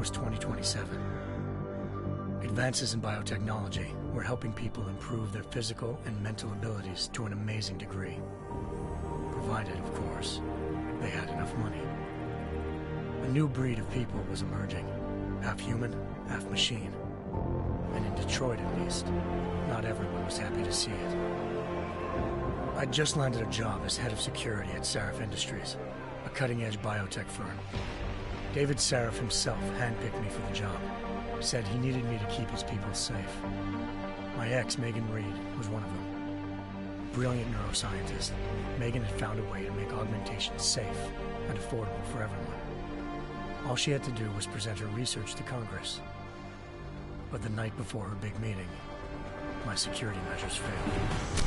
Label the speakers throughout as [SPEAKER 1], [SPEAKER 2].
[SPEAKER 1] was 2027. Advances in biotechnology were helping people improve their physical and mental abilities to an amazing degree. Provided, of course, they had enough money. A new breed of people was emerging, half human, half machine. And in Detroit, at least, not everyone was happy to see it. I'd just landed a job as head of security at Sarif Industries, a cutting-edge biotech firm. David Sarif himself handpicked me for the job, said he needed me to keep his people safe. My ex, Megan Reed, was one of them. Brilliant neuroscientist, Megan had found a way to make augmentation safe and affordable for everyone. All she had to do was present her research to Congress. But the night before her big meeting, my security measures failed.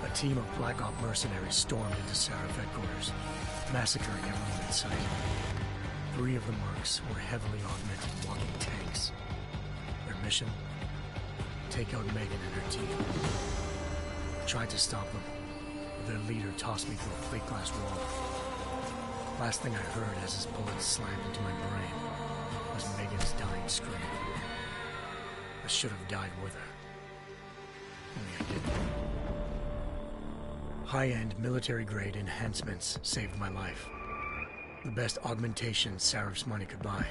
[SPEAKER 1] A team of Black Op mercenaries stormed into Sarif headquarters, massacring everyone in sight. 3 of the mercs were heavily augmented walking tanks. Their mission? Take out Megan and her team. I tried to stop them, but their leader tossed me through a plate glass wall. Last thing I heard as his bullets slammed into my brain was Megan's dying scream. I should have died with her. Only I didn't. High-end military-grade enhancements saved my life. The best augmentation Sarif's money could buy.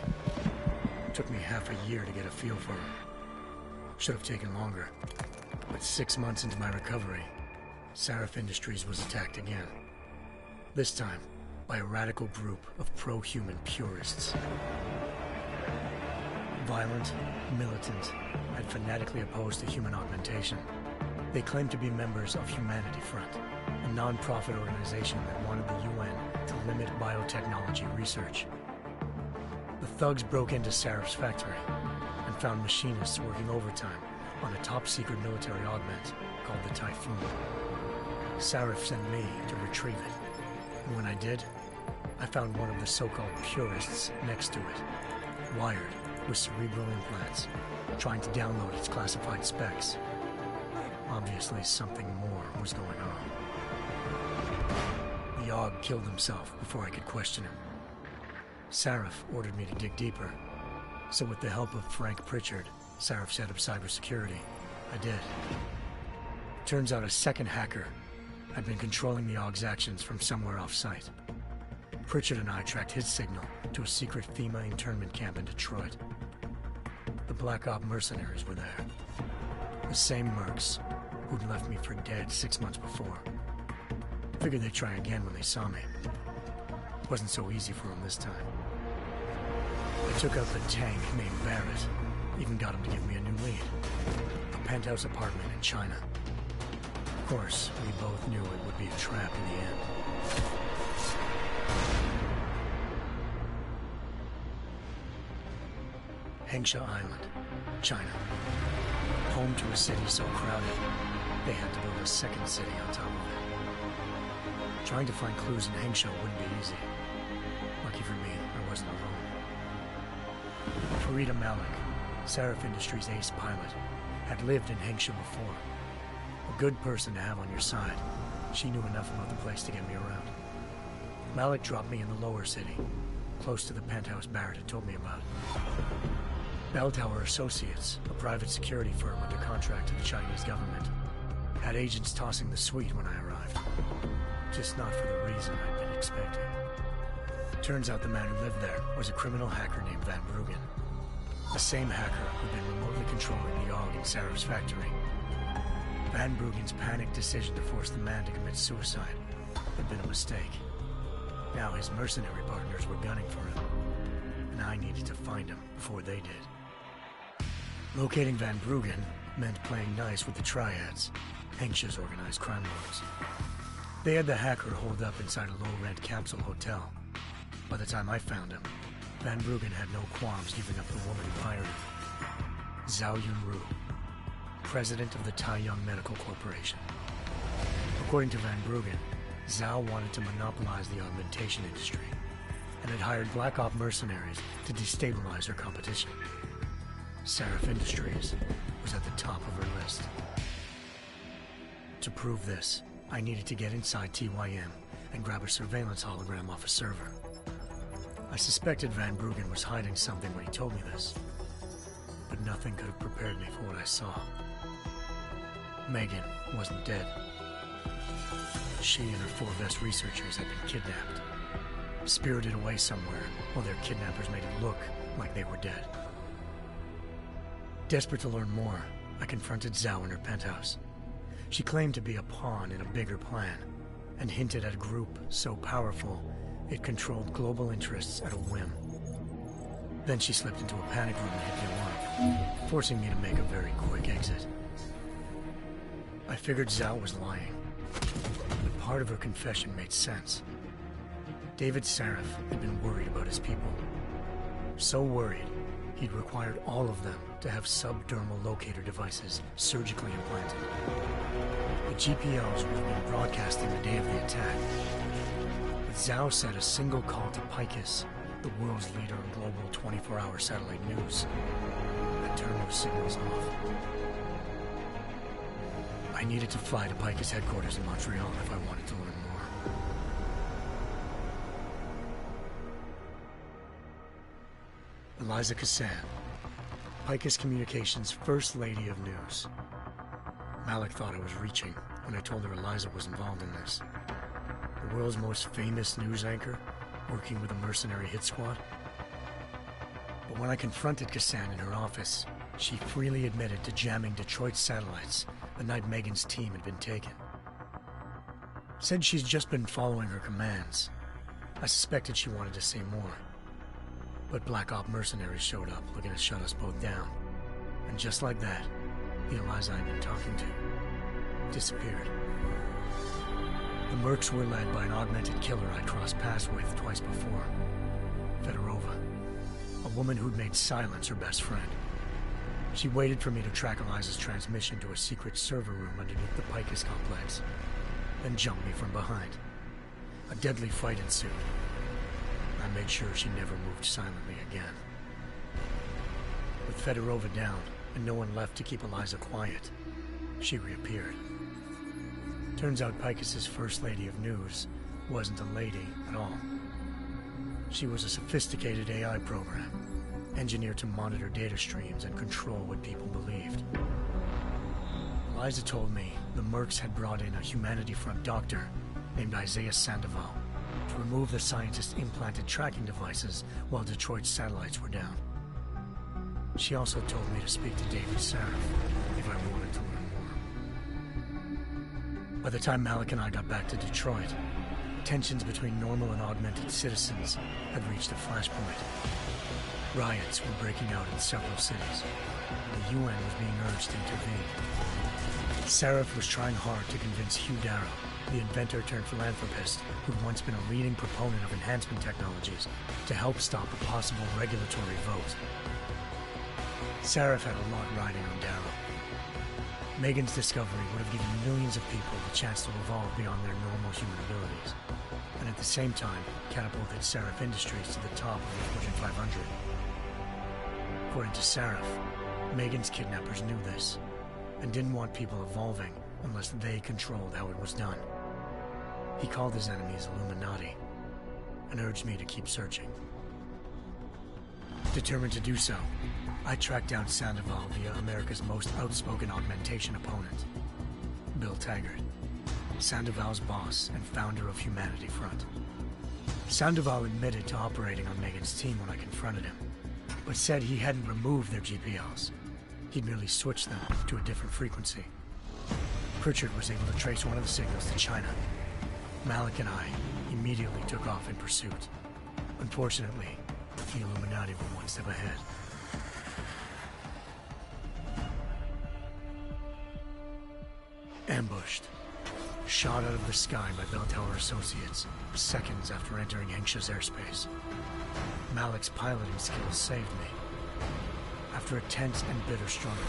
[SPEAKER 1] It took me half a year to get a feel for them. Should have taken longer. But 6 months into my recovery, Sarif Industries was attacked again. This time, by a radical group of pro-human purists. Violent, militant, and fanatically opposed to human augmentation. They claimed to be members of Humanity Front, a non-profit organization that wanted the UN to limit biotechnology research. The thugs broke into Sarif's factory and found machinists working overtime on a top-secret military augment called the Typhoon. Sarif sent me to retrieve it, and when I did, I found one of the so-called purists next to it, wired with cerebral implants, trying to download its classified specs. Obviously, something more was going on. The AUG killed himself before I could question him. Sarif ordered me to dig deeper, so with the help of Frank Pritchard, Sarif's head of cybersecurity, I did. Turns out a second hacker had been controlling the AUG's actions from somewhere off-site. Pritchard and I tracked his signal to a secret FEMA internment camp in Detroit. The Black Op mercenaries were there. The same mercs who'd left me for dead 6 months before. Figured they'd try again when they saw me. Wasn't so easy for them this time. I took out the tank named Barrett, even got him to give me a new lead. A penthouse apartment in China. Of course, we both knew it would be a trap in the end. Hengsha Island, China. Home to a city so crowded, they had to build a second city on top of it. Trying to find clues in Hengsha wouldn't be easy. Lucky for me, I wasn't alone. Farida Malik, Sarif Industries' ace pilot, had lived in Hengsha before. A good person to have on your side. She knew enough about the place to get me around. Malik dropped me in the lower city, close to the penthouse Barrett had told me about. Bell Tower Associates, a private security firm under contract to the Chinese government, had agents tossing the suite when I arrived. Just not for the reason I'd been expecting. Turns out the man who lived there was a criminal hacker named Van Bruggen. The same hacker who'd been remotely controlling the AUG in Sarif's factory. Van Bruggen's panicked decision to force the man to commit suicide had been a mistake. Now his mercenary partners were gunning for him, and I needed to find him before they did. Locating Van Bruggen meant playing nice with the Triads, Hengsha's organized crime lords. They had the hacker holed up inside a low-rent capsule hotel. By the time I found him, Van Bruggen had no qualms giving up the woman who hired him. Zhao Yunru, president of the Taiyang Medical Corporation. According to Van Bruggen, Zhao wanted to monopolize the augmentation industry and had hired Black Op mercenaries to destabilize her competition. Sarif Industries was at the top of her list. To prove this, I needed to get inside TYM and grab a surveillance hologram off a server. I suspected Van Bruggen was hiding something when he told me this, but nothing could have prepared me for what I saw. Megan wasn't dead. She and her 4 Vest researchers had been kidnapped, spirited away somewhere while their kidnappers made it look like they were dead. Desperate to learn more, I confronted Zhao in her penthouse. She claimed to be a pawn in a bigger plan, and hinted at a group so powerful it controlled global interests at a whim. Then she slipped into a panic room and hit the alarm, forcing me to make a very quick exit. I figured Zhao was lying, but part of her confession made sense. David Sarif had been worried about his people. So worried, he'd required all of them to have subdermal locator devices surgically implanted. The GPOs would have been broadcasting the day of the attack. But Zhao said a single call to Picus, the world's leader in global 24-hour satellite news, had turned those signals off. I needed to fly to Picus headquarters in Montreal if I wanted to learn more. Eliza Cassan, Picus Communications' First Lady of News. Malik thought I was reaching when I told her Eliza was involved in this. The world's most famous news anchor, working with a mercenary hit squad. But when I confronted Cassan in her office, she freely admitted to jamming Detroit's satellites the night Megan's team had been taken. Said she's just been following her commands. I suspected she wanted to say more. But Black Op mercenaries showed up looking to shut us both down. And just like that, the Eliza I'd been talking to disappeared. The Mercs were led by an augmented killer I'd crossed paths with twice before, Fedorova, a woman who'd made silence her best friend. She waited for me to track Eliza's transmission to a secret server room underneath the Picus complex, then jumped me from behind. A deadly fight ensued. I made sure she never moved silently again. With Fedorova down and no one left to keep Eliza quiet, she reappeared. Turns out Picus's First Lady of News wasn't a lady at all. She was a sophisticated AI program, engineered to monitor data streams and control what people believed. Eliza told me the Mercs had brought in a Humanity Front doctor named Isaiah Sandoval to remove the scientist's implanted tracking devices while Detroit's satellites were down. She also told me to speak to David Sarif if I wanted to learn more. By the time Malik and I got back to Detroit, tensions between normal and augmented citizens had reached a flashpoint. Riots were breaking out in several cities. The UN was being urged to intervene. Sarif was trying hard to convince Hugh Darrow, the inventor turned philanthropist who'd once been a leading proponent of enhancement technologies, to help stop a possible regulatory vote. Sarif had a lot riding on Darrow. Megan's discovery would have given millions of people the chance to evolve beyond their normal human abilities, and at the same time catapulted Sarif Industries to the top of the Fortune 500. According to Sarif, Megan's kidnappers knew this, and didn't want people evolving unless they controlled how it was done. He called his enemies Illuminati, and urged me to keep searching. Determined to do so, I tracked down Sandoval via America's most outspoken augmentation opponent, Bill Taggart, Sandoval's boss and founder of Humanity Front. Sandoval admitted to operating on Megan's team when I confronted him, but said he hadn't removed their GPLs. He'd merely switched them to a different frequency. Pritchard was able to trace one of the signals to China. Malik and I immediately took off in pursuit. Unfortunately, the Illuminati were one step ahead. Ambushed. Shot out of the sky by Bell Tower Associates, seconds after entering Hengsha's airspace. Malik's piloting skills saved me. After a tense and bitter struggle,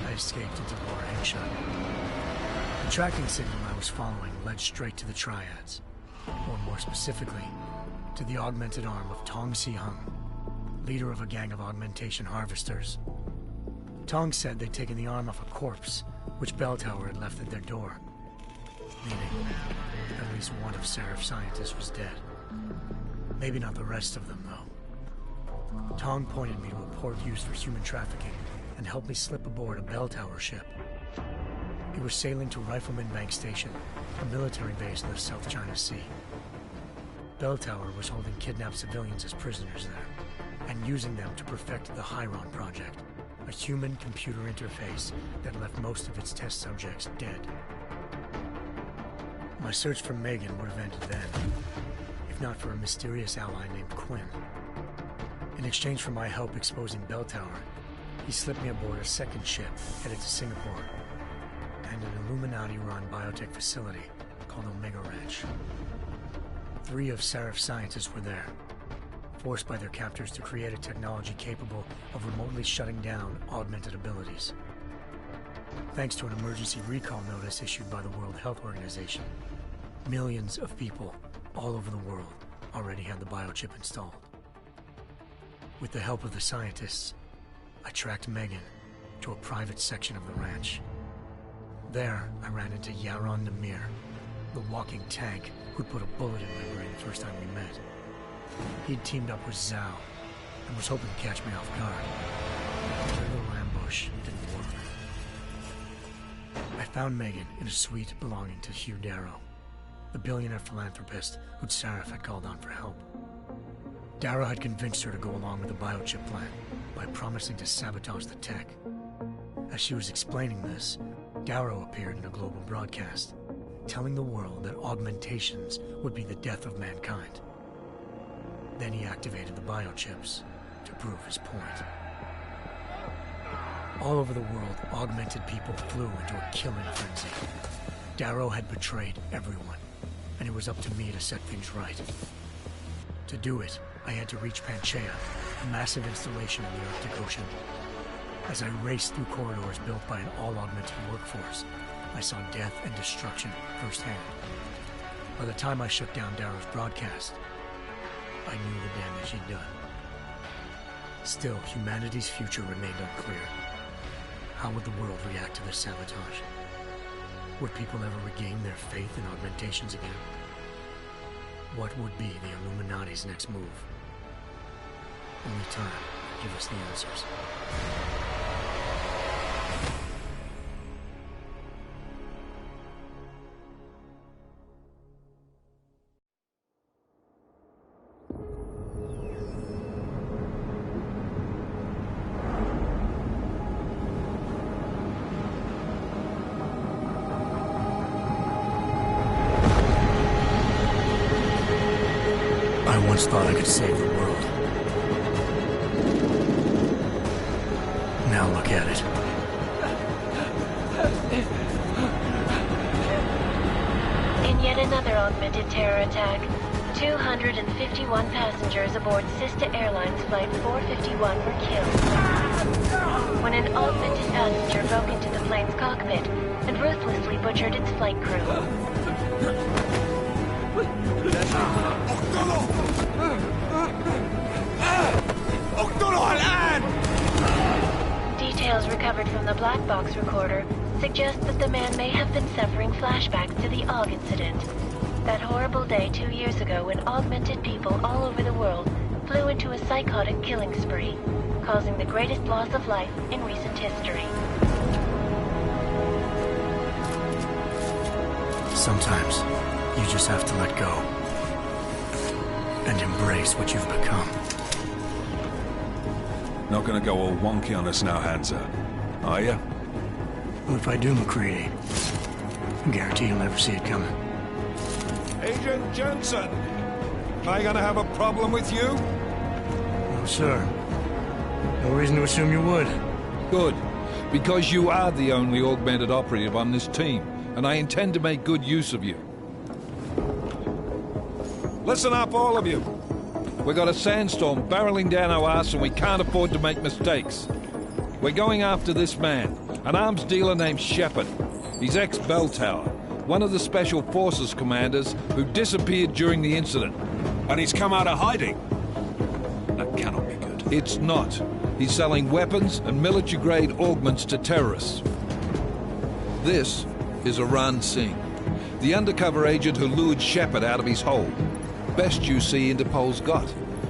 [SPEAKER 1] I escaped into Lower Hengsha. The tracking signal I was following led straight to the Triads, or more specifically, to the augmented arm of Tong Si-hung, leader of a gang of augmentation harvesters. Tong said they'd taken the arm off a corpse, which Bell Tower had left at their door, meaning at least one of Sarif's scientists was dead. Maybe not the rest of them, though. Tong pointed me to a port used for human trafficking and helped me slip aboard a bell tower ship. It was sailing to Rifleman Bank Station, a military base in the South China Sea. Bell Tower was holding kidnapped civilians as prisoners there, and using them to perfect the Chiron Project, a human-computer interface that left most of its test subjects dead. My search for Megan would have ended then, if not for a mysterious ally named Quinn. In exchange for my help exposing Bell Tower, he slipped me aboard a second ship headed to Singapore and an Illuminati-run biotech facility called Omega Ranch. 3 of Serif's scientists were there, forced by their captors to create a technology capable of remotely shutting down augmented abilities. Thanks to an emergency recall notice issued by the World Health Organization, millions of people all over the world already had the biochip installed. With the help of the scientists, I tracked Megan to a private section of the ranch. There, I ran into Yaron Namir, the walking tank who'd put a bullet in my brain the first time we met. He'd teamed up with Zhao and was hoping to catch me off guard. Their little ambush didn't work. I found Megan in a suite belonging to Hugh Darrow, the billionaire philanthropist who'd Sarif had called on for help. Darrow had convinced her to go along with the biochip plan by promising to sabotage the tech. As she was explaining this, Darrow appeared in a global broadcast, telling the world that augmentations would be the death of mankind. Then he activated the biochips to prove his point. All over the world, augmented people flew into a killing frenzy. Darrow had betrayed everyone, and it was up to me to set things right. To do it, I had to reach Panchaea, a massive installation in the Arctic Ocean. As I raced through corridors built by an all-augmented workforce, I saw death and destruction firsthand. By the time I shut down Darrow's broadcast, I knew the damage he'd done. Still, humanity's future remained unclear. How would the world react to this sabotage? Would people ever regain their faith in augmentations again? What would be the Illuminati's next move? Only time could give us the answers. I once thought I could save the world. Now look at it.
[SPEAKER 2] In yet another augmented terror attack, 251 passengers aboard Sister Airlines Flight 451 were killed when an augmented passenger broke into the plane's cockpit and ruthlessly butchered its flight crew. Details recovered from the black box recorder suggest that the man may have been suffering flashbacks to the AUG incident. That horrible day 2 years ago when augmented people all over the world flew into a psychotic killing spree, causing the greatest loss of life in recent history.
[SPEAKER 1] Sometimes, you just have to let go and embrace what you've become.
[SPEAKER 3] Not gonna go all wonky on us now, Hansa, are you?
[SPEAKER 1] Well, if I do, McCready, I guarantee you'll never see it coming.
[SPEAKER 4] Agent Jensen, am I gonna have a problem with you?
[SPEAKER 1] No, sir. No reason to assume you would.
[SPEAKER 5] Good, because you are the only augmented operative on this team, and I intend to make good use of you.
[SPEAKER 4] Listen up, all of you.
[SPEAKER 5] We got a sandstorm barreling down our arse and we can't afford to make mistakes. We're going after this man, an arms dealer named Shepard. He's ex-Bell Tower, one of the Special Forces commanders who disappeared during the incident.
[SPEAKER 4] And he's come out of hiding. That cannot be good.
[SPEAKER 5] It's not. He's selling weapons and military-grade augments to terrorists. This is Aran Singh, the undercover agent who lured Shepard out of his hole. best UC Interpol's got.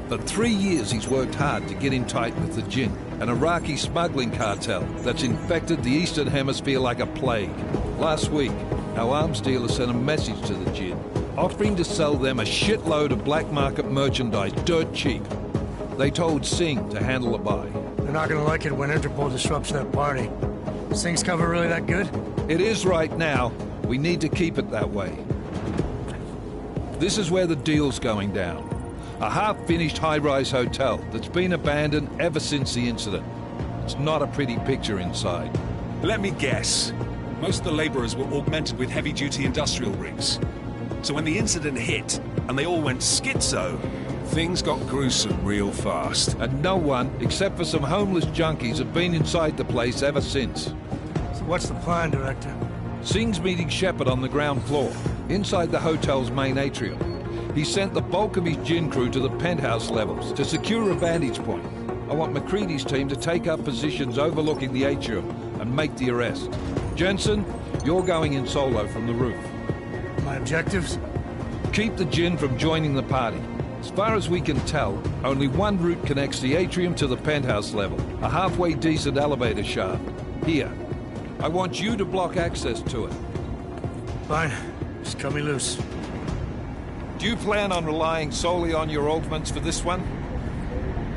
[SPEAKER 5] For 3 years he's worked hard to get in tight with the Jinn, an Iraqi smuggling cartel that's infected the Eastern Hemisphere like a plague. Last week, our arms dealer sent a message to the Jinn, offering to sell them a shitload of black market merchandise dirt cheap. They told Singh to handle the buy.
[SPEAKER 1] They're not gonna like it when Interpol disrupts that party. Sing's cover really that good?
[SPEAKER 5] It is right now. We need to keep it that way. This is where the deal's going down. A half-finished high-rise hotel that's been abandoned ever since the incident. It's not a pretty picture inside.
[SPEAKER 3] Let me guess. Most of the laborers were augmented with heavy-duty industrial rigs. So when the incident hit, and they all went schizo, things got gruesome real fast.
[SPEAKER 5] And no one, except for some homeless junkies, have been inside the place ever since.
[SPEAKER 1] So what's the plan, Director?
[SPEAKER 5] Singh's meeting Shepard on the ground floor, inside the hotel's main atrium. He sent the bulk of his Jinn crew to the penthouse levels to secure a vantage point. I want McCready's team to take up positions overlooking the atrium and make the arrest. Jensen, you're going in solo from the roof.
[SPEAKER 1] My objectives?
[SPEAKER 5] Keep the Jinn from joining the party. As far as we can tell, only one route connects the atrium to the penthouse level, a halfway decent elevator shaft. Here. I want you to block access to it.
[SPEAKER 1] Fine. Just cut me loose.
[SPEAKER 5] Do you plan on relying solely on your augments for this one?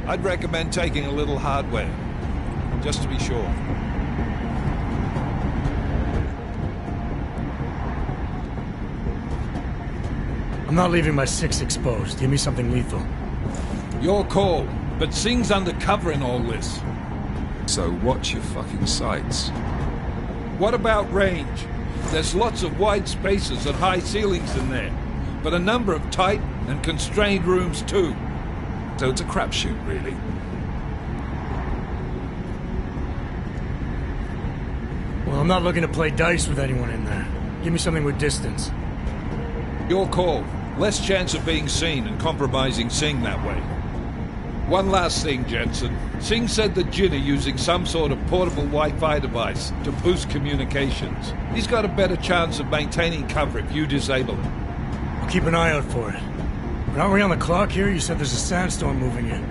[SPEAKER 5] I'd recommend taking a little hardware, just to be sure.
[SPEAKER 1] I'm not leaving my 6 exposed. Give me something lethal.
[SPEAKER 5] Your call, but Singh's undercover in all this.
[SPEAKER 3] So watch your fucking sights.
[SPEAKER 5] What about range? There's lots of wide spaces and high ceilings in there, but a number of tight and constrained rooms too.
[SPEAKER 3] So it's a crapshoot, really.
[SPEAKER 1] Well, I'm not looking to play dice with anyone in there. Give me something with distance.
[SPEAKER 5] Your call. Less chance of being seen and compromising Singh that way. One last thing, Jensen. Singh said the Jinn are using some sort of portable Wi-Fi device to boost communications. He's got a better chance of maintaining cover if you disable it.
[SPEAKER 1] I'll keep an eye out for it. But aren't we on the clock here? You said there's a sandstorm moving in.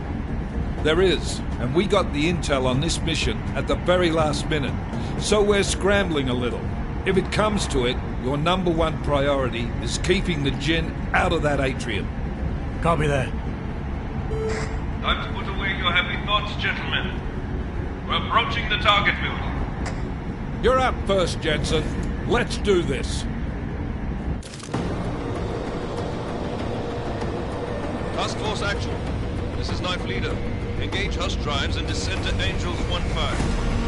[SPEAKER 5] There is, and we got the intel on this mission at the very last minute, so we're scrambling a little. If it comes to it, your #1 priority is keeping the Jinn out of that atrium.
[SPEAKER 1] Copy that.
[SPEAKER 6] Time to put away your heavy thoughts, gentlemen. We're approaching the target building.
[SPEAKER 5] You're up first, Jensen. Let's do this.
[SPEAKER 7] Task Force action. This is Knife Leader. Engage Hush drives and descend to Angels 1-5.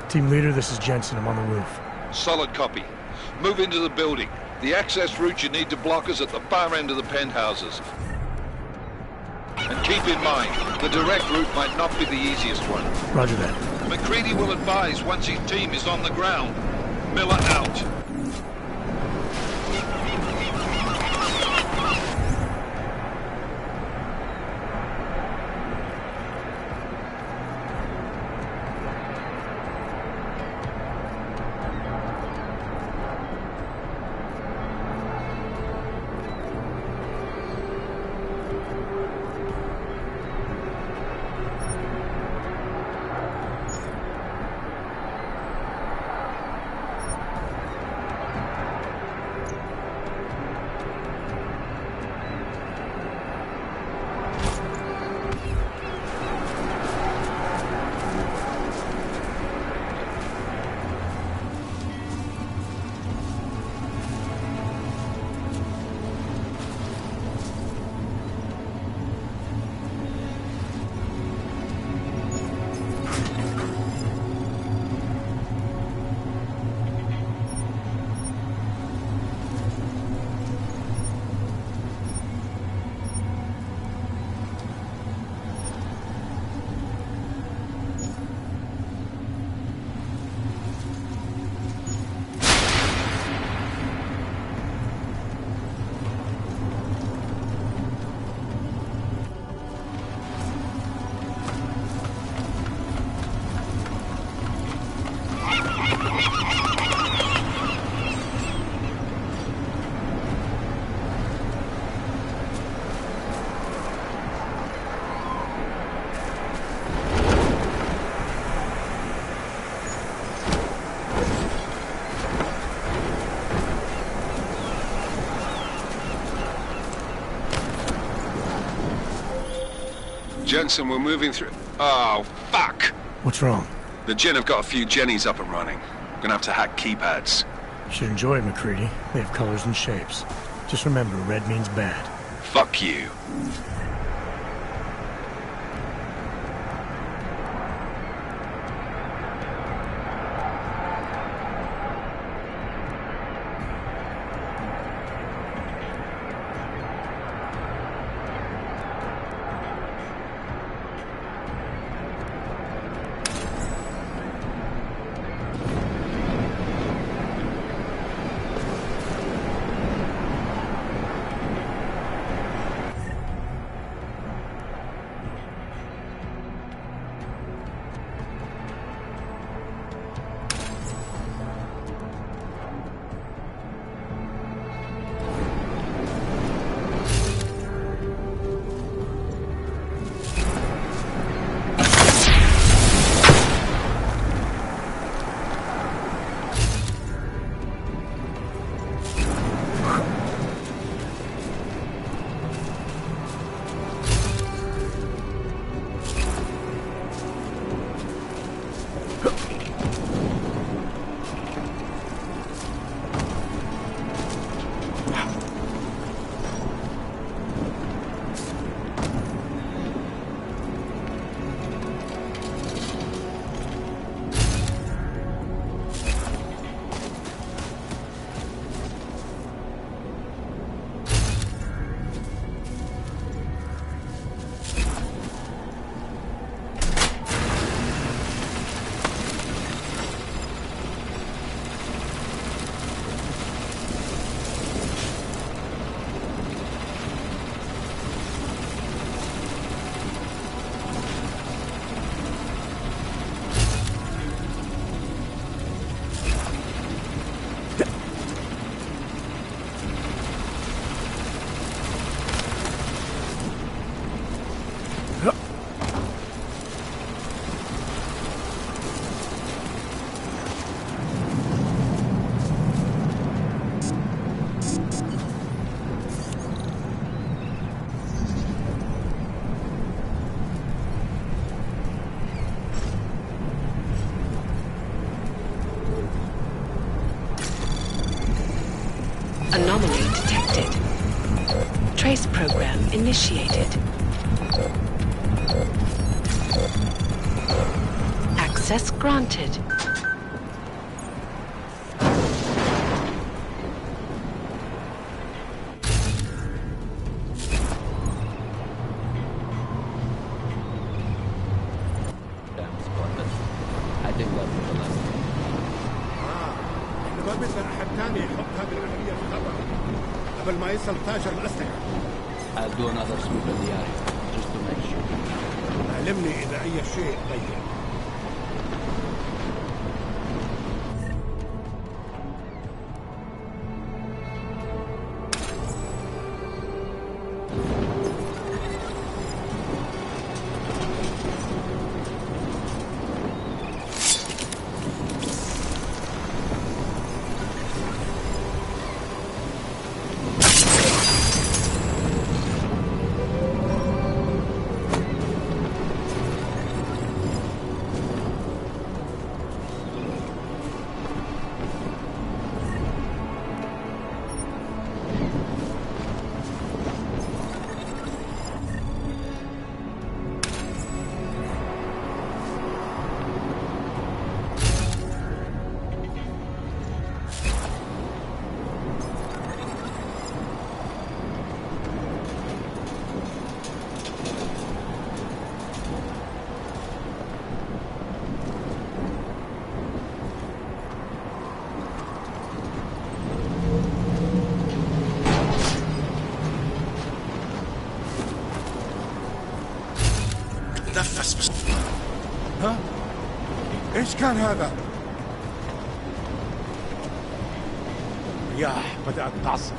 [SPEAKER 1] Team leader, this is Jensen. I'm on the roof.
[SPEAKER 5] Solid copy. Move into the building. The access route you need to block is at the far end of the penthouses. And keep in mind, the direct route might not be the easiest one.
[SPEAKER 1] Roger that.
[SPEAKER 5] McCready will advise once his team is on the ground. Miller out.
[SPEAKER 3] Jensen, we're moving through... Oh, fuck!
[SPEAKER 1] What's wrong?
[SPEAKER 3] The Jinn have got a few Jennies up and running. Gonna have to hack keypads.
[SPEAKER 1] You should enjoy it, McCready. They have colors and shapes. Just remember, red means bad.
[SPEAKER 3] Fuck you.
[SPEAKER 8] Anomaly detected. Trace program initiated. Access granted.
[SPEAKER 4] ما بيقدر أحد تاني يحط هذه العملية في خطر قبل ما يصل تاجر الأسلحة.
[SPEAKER 9] I'll do another sweep of the eye, just to make sure.
[SPEAKER 4] علمني إذا أي شيء غير.
[SPEAKER 10] تنفس بس.
[SPEAKER 4] ها؟ ايش كان هذا؟ رياح بدأت تعصف.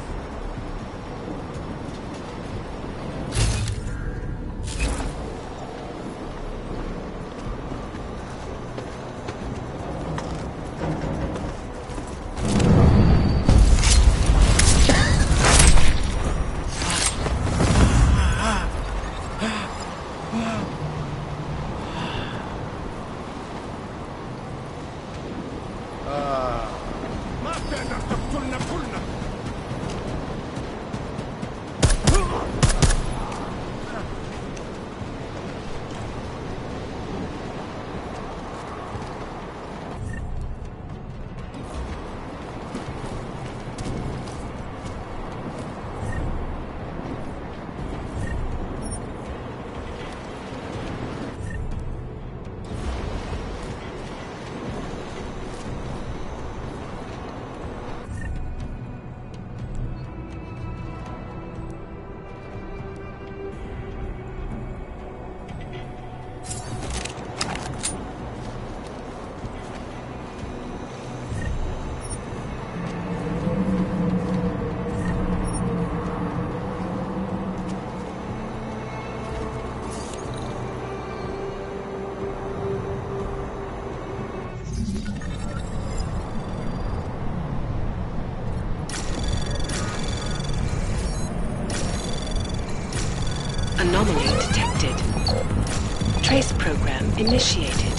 [SPEAKER 8] Trace program initiated.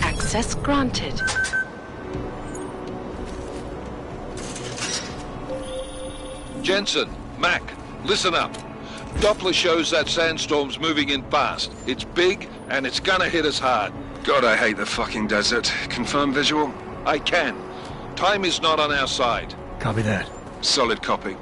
[SPEAKER 8] Access granted.
[SPEAKER 5] Jensen, Mac, listen up. Doppler shows that sandstorm's moving in fast. It's big, and it's gonna hit us hard.
[SPEAKER 3] God, I hate the fucking desert. Confirm visual?
[SPEAKER 5] I can. Time is not on our side.
[SPEAKER 1] Copy that.
[SPEAKER 3] Solid copy.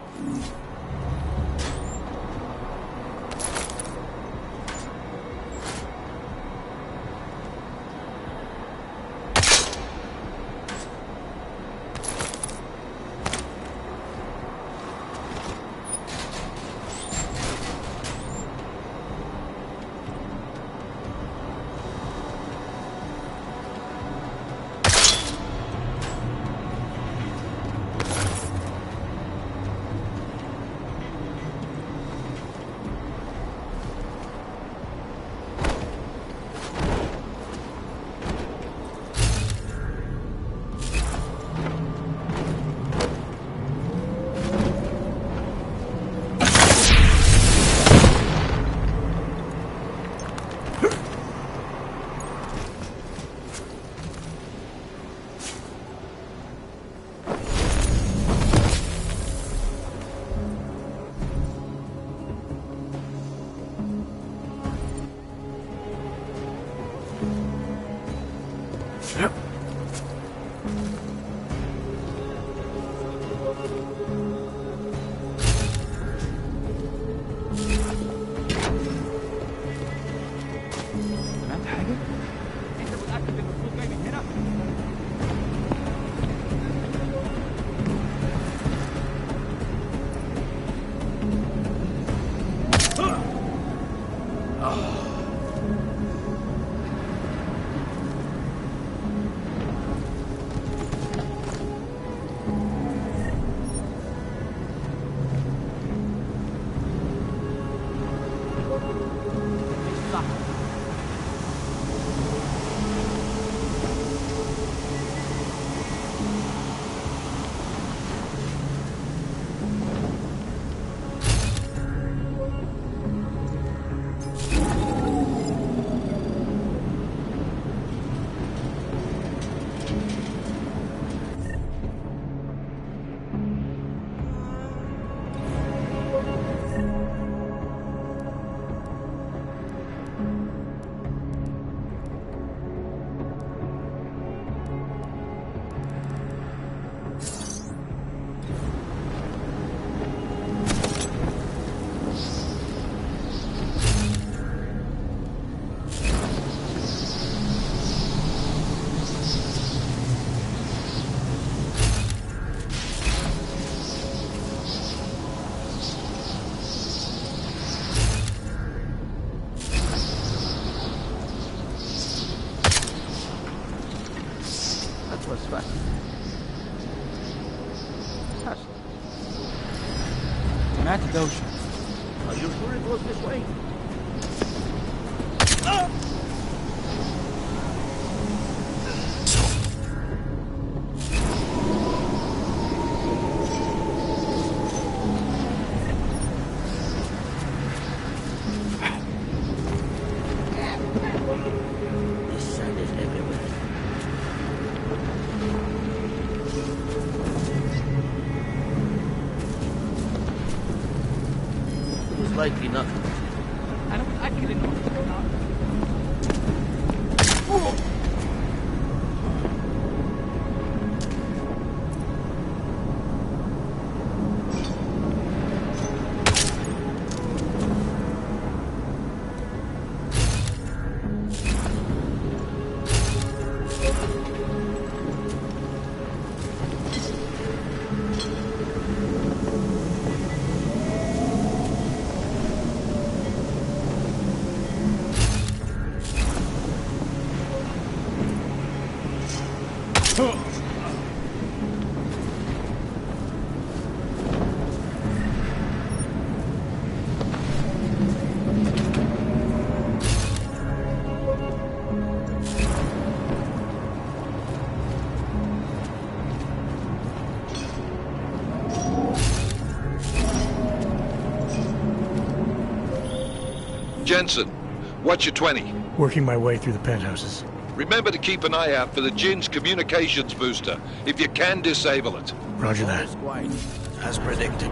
[SPEAKER 9] Are you sure it goes this way?
[SPEAKER 10] This sand is everywhere. It's likely nothing.
[SPEAKER 9] أنا متأكد إنه
[SPEAKER 5] Jensen, What's your 20?
[SPEAKER 1] Working my way through the penthouses.
[SPEAKER 5] Remember to keep an eye out for the Jinn's communications booster. If you can, disable it.
[SPEAKER 1] Roger that.
[SPEAKER 10] As predicted.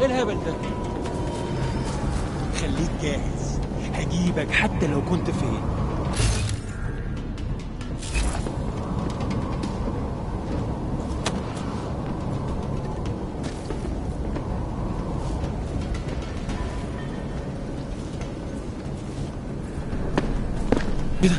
[SPEAKER 11] ايه الهبل ده؟ خليك جاهز، هجيبك حتى لو كنت فين. ايه ده؟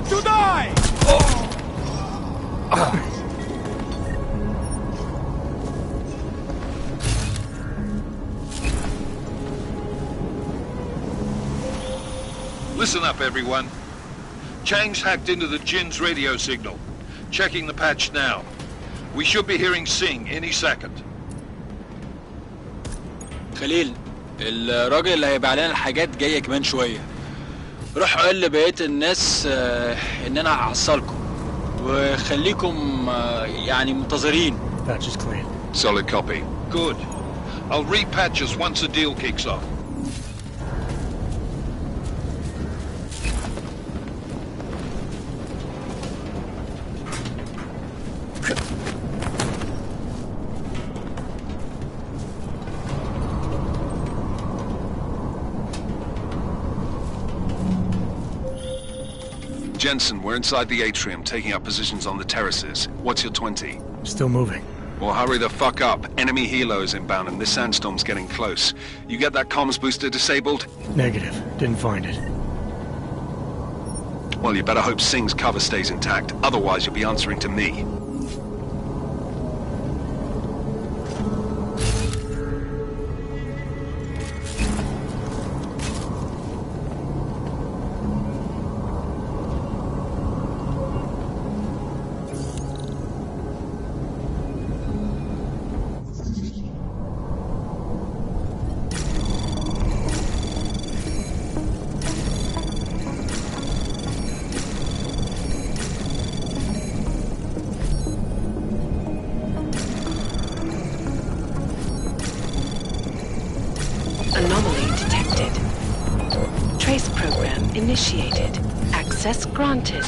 [SPEAKER 11] To die!
[SPEAKER 5] Listen up, everyone. Chang's hacked into the Jinn's radio signal. Checking the patch now. We should be hearing Sing any second.
[SPEAKER 11] خليل، الراجل اللي هيبيع لنا الحاجات جاي كمان شوية. روح قول لبقية الناس ان انا هحصلكم وخليكم يعني منتظرين.
[SPEAKER 1] Patch is clean.
[SPEAKER 5] Solid copy. Good. I'll repatch us once the deal kicks off. Jensen, we're inside the atrium, taking up positions on the terraces. What's your 20?
[SPEAKER 1] Still moving.
[SPEAKER 5] Well, hurry the fuck up. Enemy helo is inbound and this sandstorm's getting close. You get that comms booster disabled?
[SPEAKER 1] Negative. Didn't find it.
[SPEAKER 5] Well, you better hope Sing's cover stays intact. Otherwise, you'll be answering to me.
[SPEAKER 8] Anomaly detected. Trace program initiated. Access granted.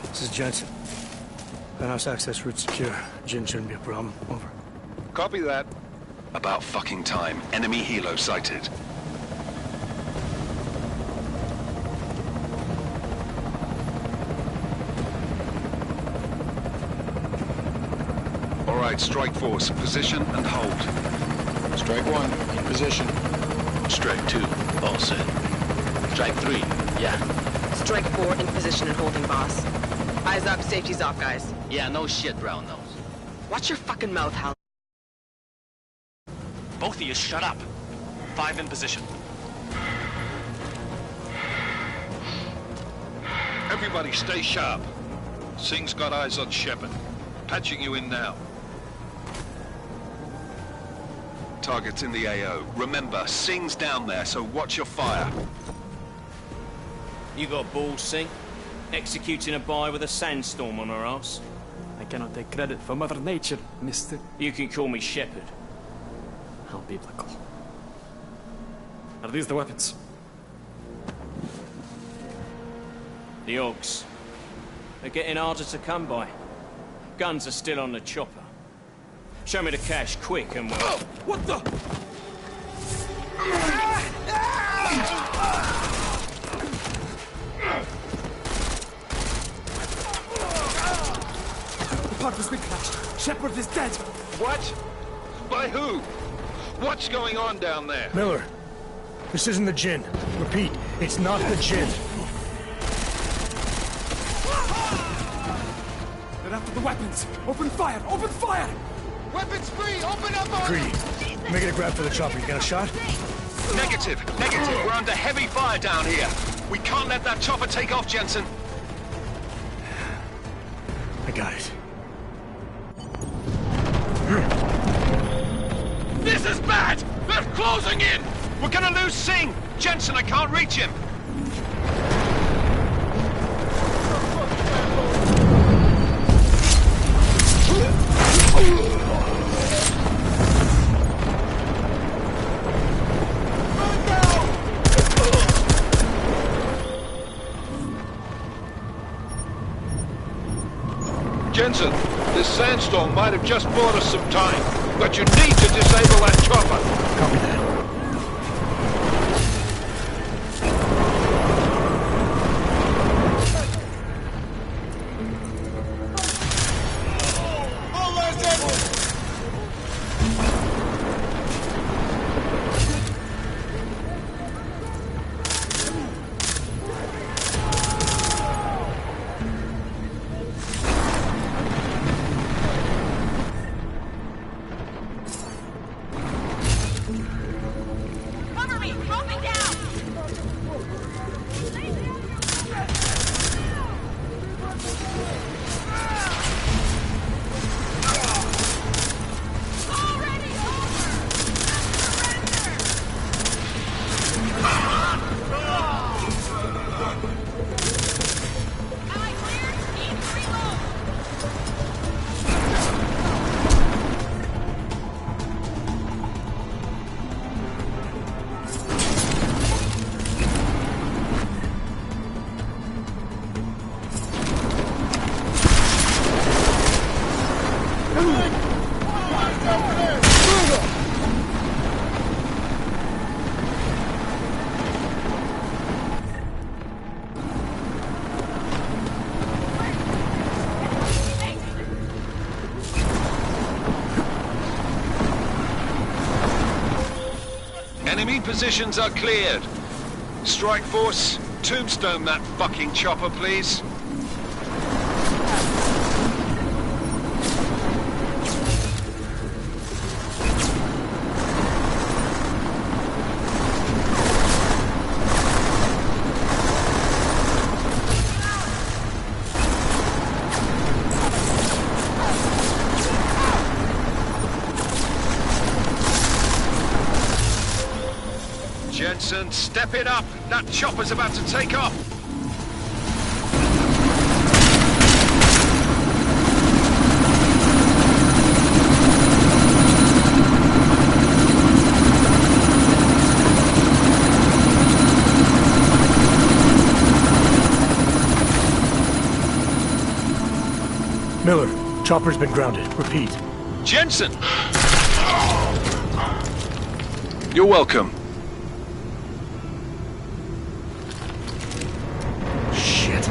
[SPEAKER 1] This is Jensen. Penthouse access route secure. Jinn shouldn't be a problem. Over.
[SPEAKER 5] Copy that. About fucking time. Enemy helo sighted.
[SPEAKER 3] right, Strike Force, position and hold.
[SPEAKER 12] Strike 1, in position.
[SPEAKER 9] Strike 2, all set. Strike 3, yeah.
[SPEAKER 13] Strike 4, in position and holding, boss. Eyes up, safety's off, guys.
[SPEAKER 9] Yeah, no shit, Brown Nose.
[SPEAKER 13] Watch your fucking mouth, Hal.
[SPEAKER 14] Both of you shut up. 5 in position.
[SPEAKER 5] Everybody stay sharp. Singh's got eyes on Shepard. Patching you in now.
[SPEAKER 3] Target's in the AO. Remember, Singh's down there, so watch your fire.
[SPEAKER 15] You got balls, Singh? Executing a buy with a sandstorm on her ass?
[SPEAKER 16] I cannot take credit for Mother Nature, mister.
[SPEAKER 15] You can call me Shepard.
[SPEAKER 16] How biblical. Are these the weapons?
[SPEAKER 15] The Augs. They're getting harder to come by. Guns are still on the chopper. Show me the cash, quick, and we'll...
[SPEAKER 16] Oh, what the? The part has been clashed. Shepard is dead.
[SPEAKER 5] What? By who? What's going on down there?
[SPEAKER 1] Miller, this isn't the Jinn. Repeat, it's not the Jinn.
[SPEAKER 16] They're after the weapons. Open fire! Open fire!
[SPEAKER 12] Weapons free! Open up!
[SPEAKER 1] Greedy, making a grab for the chopper. You got a shot?
[SPEAKER 3] Negative. We're under heavy fire down here. We can't let that chopper take off, Jensen.
[SPEAKER 1] I got it.
[SPEAKER 3] This is bad! They're closing in! We're gonna lose Singh! Jensen, I can't reach him!
[SPEAKER 5] Jensen, this sandstorm might have just bought us some time, but you need to disable that chopper.
[SPEAKER 1] Copy that.
[SPEAKER 3] Enemy positions are cleared. Strike Force, tombstone that fucking chopper, please. Jensen, step it up! That chopper's about to take off!
[SPEAKER 1] Miller, chopper's been grounded. Repeat.
[SPEAKER 3] Jensen! You're welcome.
[SPEAKER 1] Shit.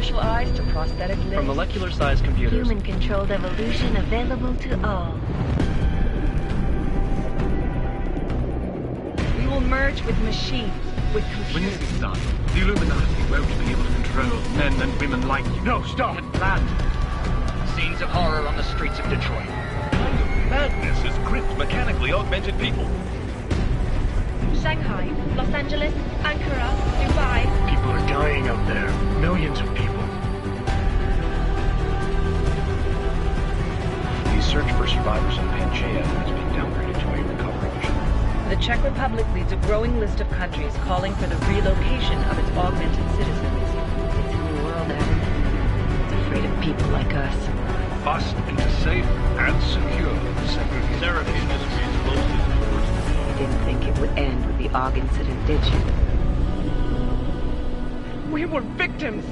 [SPEAKER 17] artificial eyes to prosthetic limbs.
[SPEAKER 14] From molecular-sized computers.
[SPEAKER 2] Human-controlled evolution available to all.
[SPEAKER 17] We will merge with machines, with computers.
[SPEAKER 18] When this is done, the Illuminati won't be able to control men and women like you.
[SPEAKER 14] No, stop! And planned. Scenes of horror on the streets of Detroit.
[SPEAKER 18] What kind of madness has gripped mechanically augmented people?
[SPEAKER 17] Shanghai, Los Angeles, Ankara, Dubai.
[SPEAKER 1] People are dying out there. Millions of people.
[SPEAKER 19] The search for survivors in Pangaea has been downgraded to a recovery mission.
[SPEAKER 17] The Czech Republic leads a growing list of countries calling for the relocation of its augmented citizens.
[SPEAKER 2] It's a new world, Adam. It's afraid of people like us.
[SPEAKER 18] Bust into safe and secure Seraphim Industries closest doors.
[SPEAKER 2] You didn't think it would end with the AUG incident, did you?
[SPEAKER 17] We were victims.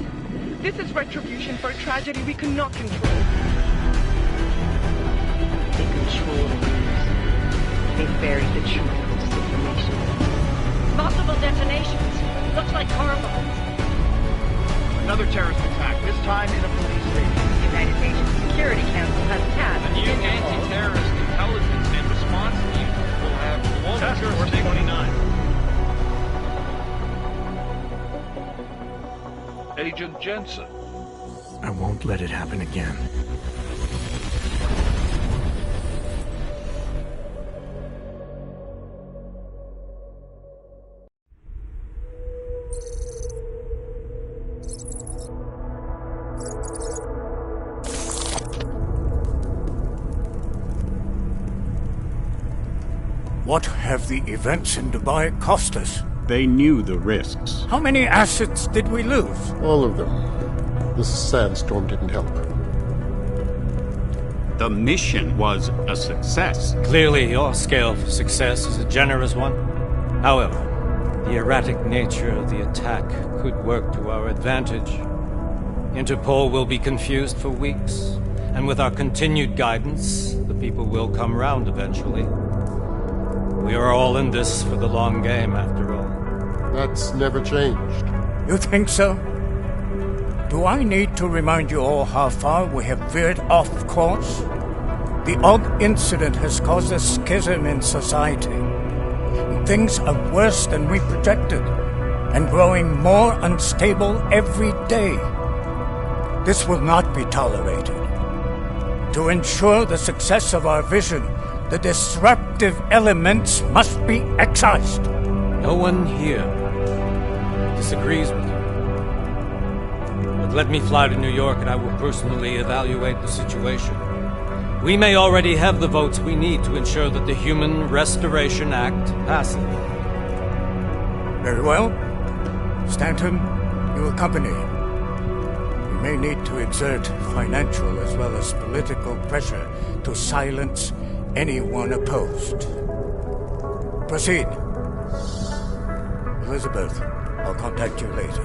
[SPEAKER 17] This is retribution for a tragedy we cannot control.
[SPEAKER 2] They control the news. They buried the truth with disinformation.
[SPEAKER 17] Multiple detonations. Looks like car bombs.
[SPEAKER 19] Another terrorist attack, this time in a police station.
[SPEAKER 17] The United Nations Security Council has tasked
[SPEAKER 7] A new anti-terrorist intelligence and response team will have Task Force 29.
[SPEAKER 18] Agent Jensen.
[SPEAKER 1] I won't let it happen again.
[SPEAKER 20] What have the events in Dubai cost us?
[SPEAKER 4] They knew the risks.
[SPEAKER 20] How many assets did we lose?
[SPEAKER 4] All of them. This sandstorm didn't help.
[SPEAKER 21] The mission was a success.
[SPEAKER 22] Clearly, your scale for success is a generous one. However, the erratic nature of the attack could work to our advantage. Interpol will be confused for weeks, and with our continued guidance, the people will come round eventually. We are all in this for the long game, after all.
[SPEAKER 4] That's never changed.
[SPEAKER 20] You think so? Do I need to remind you all how far we have veered off course? The AUG incident has caused a schism in society. Things are worse than we projected, and growing more unstable every day. This will not be tolerated. To ensure the success of our vision, the disruptive elements must be excised.
[SPEAKER 22] No one here disagrees with you. But let me fly to New York and I will personally evaluate the situation. We may already have the votes we need to ensure that the Human Restoration Act passes.
[SPEAKER 20] Very well. Stanton, you accompany. We may need to exert financial as well as political pressure to silence anyone opposed. Proceed. Elizabeth, I'll contact you later.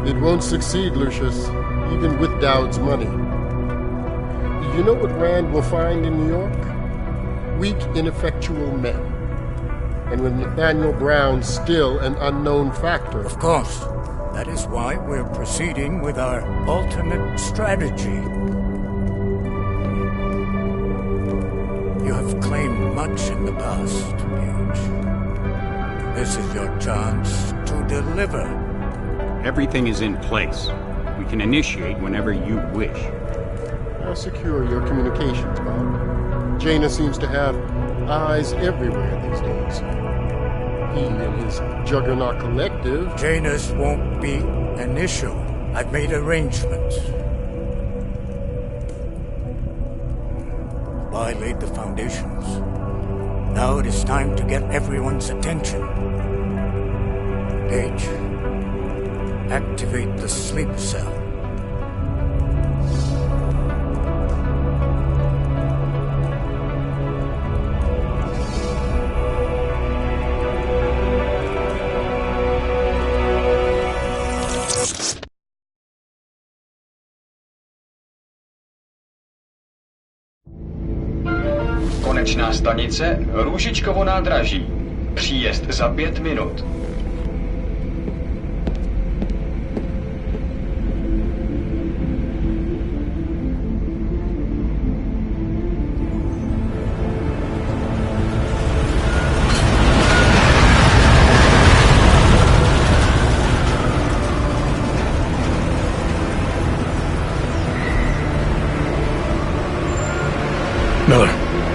[SPEAKER 4] It won't succeed, Lucius, even with Dowd's money. You know what Rand will find in New York? Weak, ineffectual men. And with Nathaniel Brown still an unknown factor.
[SPEAKER 20] Of course. That is why we're proceeding with our alternate strategy. You have claimed much in the past, Paige. This is your chance to deliver.
[SPEAKER 21] Everything is in place. We can initiate whenever you wish.
[SPEAKER 4] How secure are your communications, Bob? Jaina seems to have eyes everywhere these days. He and his Juggernaut Collective...
[SPEAKER 20] Jaina's won't be an issue. I've made arrangements. I laid the foundations. Now it is time to get everyone's attention. Paige, activate the sleep cell.
[SPEAKER 23] Konečná stanice Růžičkovo nádraží. Příjezd za 5 minut.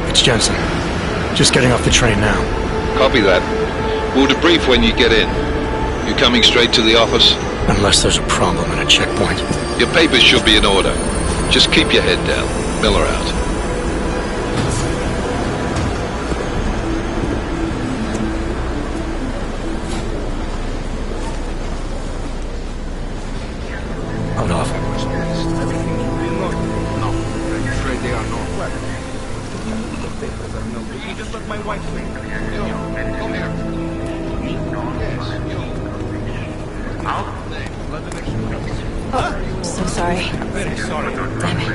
[SPEAKER 1] It's Jensen. Just getting off the train now.
[SPEAKER 3] Copy that. We'll debrief when you get in. You coming straight to the office?
[SPEAKER 1] Unless there's a problem at a checkpoint.
[SPEAKER 3] Your papers should be in order. Just keep your head down. Miller out.
[SPEAKER 1] Out off.
[SPEAKER 12] No, I'm afraid they are not. You just let my wife sleep. Come here.
[SPEAKER 2] So sorry.
[SPEAKER 16] Very sorry.
[SPEAKER 2] Damn it.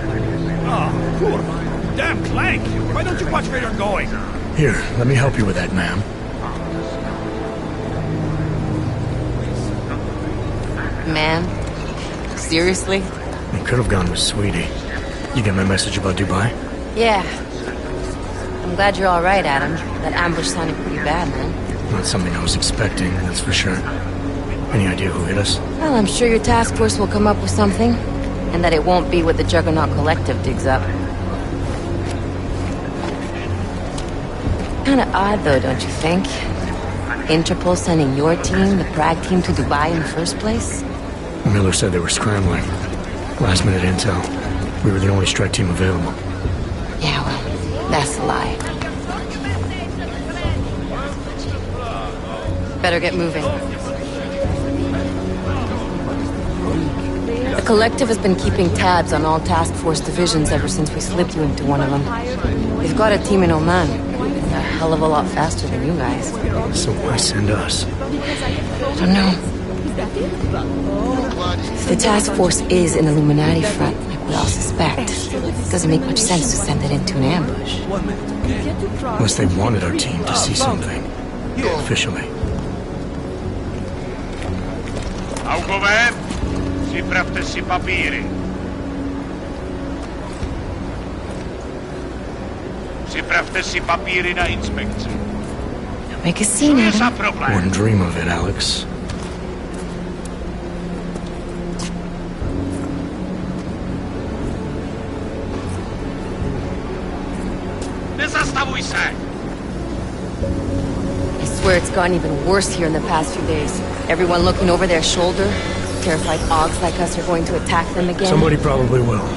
[SPEAKER 16] Oh, poor. Damn Clank! Why don't you watch where you're going?
[SPEAKER 1] Here, let me help you with that, ma'am.
[SPEAKER 2] Man? Seriously?
[SPEAKER 1] You could have gone with Sweetie. You get my message about Dubai?
[SPEAKER 2] Yeah. I'm glad you're alright, Adam. That ambush sounded pretty bad, man.
[SPEAKER 1] Not something I was expecting, that's for sure. Any idea who hit us?
[SPEAKER 2] Well, I'm sure your task force will come up with something. And that it won't be what the Juggernaut Collective digs up. Kinda odd, though, don't you think? Interpol sending your team, the Prague team, to Dubai in the first place?
[SPEAKER 1] Miller said they were scrambling. Last minute intel. We were the only strike team available.
[SPEAKER 2] Yeah, well, that's a lie. Better get moving. The Collective has been keeping tabs on all task force divisions ever since we slipped you into one of them. They've got a team in Oman. They're a hell of a lot faster than you guys.
[SPEAKER 1] So why send us?
[SPEAKER 2] I don't know. If the task force is an Illuminati front, like we all suspect, it doesn't make much sense to send it into an ambush.
[SPEAKER 1] Unless they wanted our team to see something. Officially.
[SPEAKER 18] Augover, připravte si papíry. Připravte si papíry na inspekci.
[SPEAKER 2] Make a scene, Adam.
[SPEAKER 1] Wouldn't dream of it, Alex.
[SPEAKER 18] Nezastavuj se!
[SPEAKER 2] I swear it's gotten even worse here in the past few days. Everyone looking over their shoulder. Terrified Augs like us are going to attack them again.
[SPEAKER 1] Somebody probably will.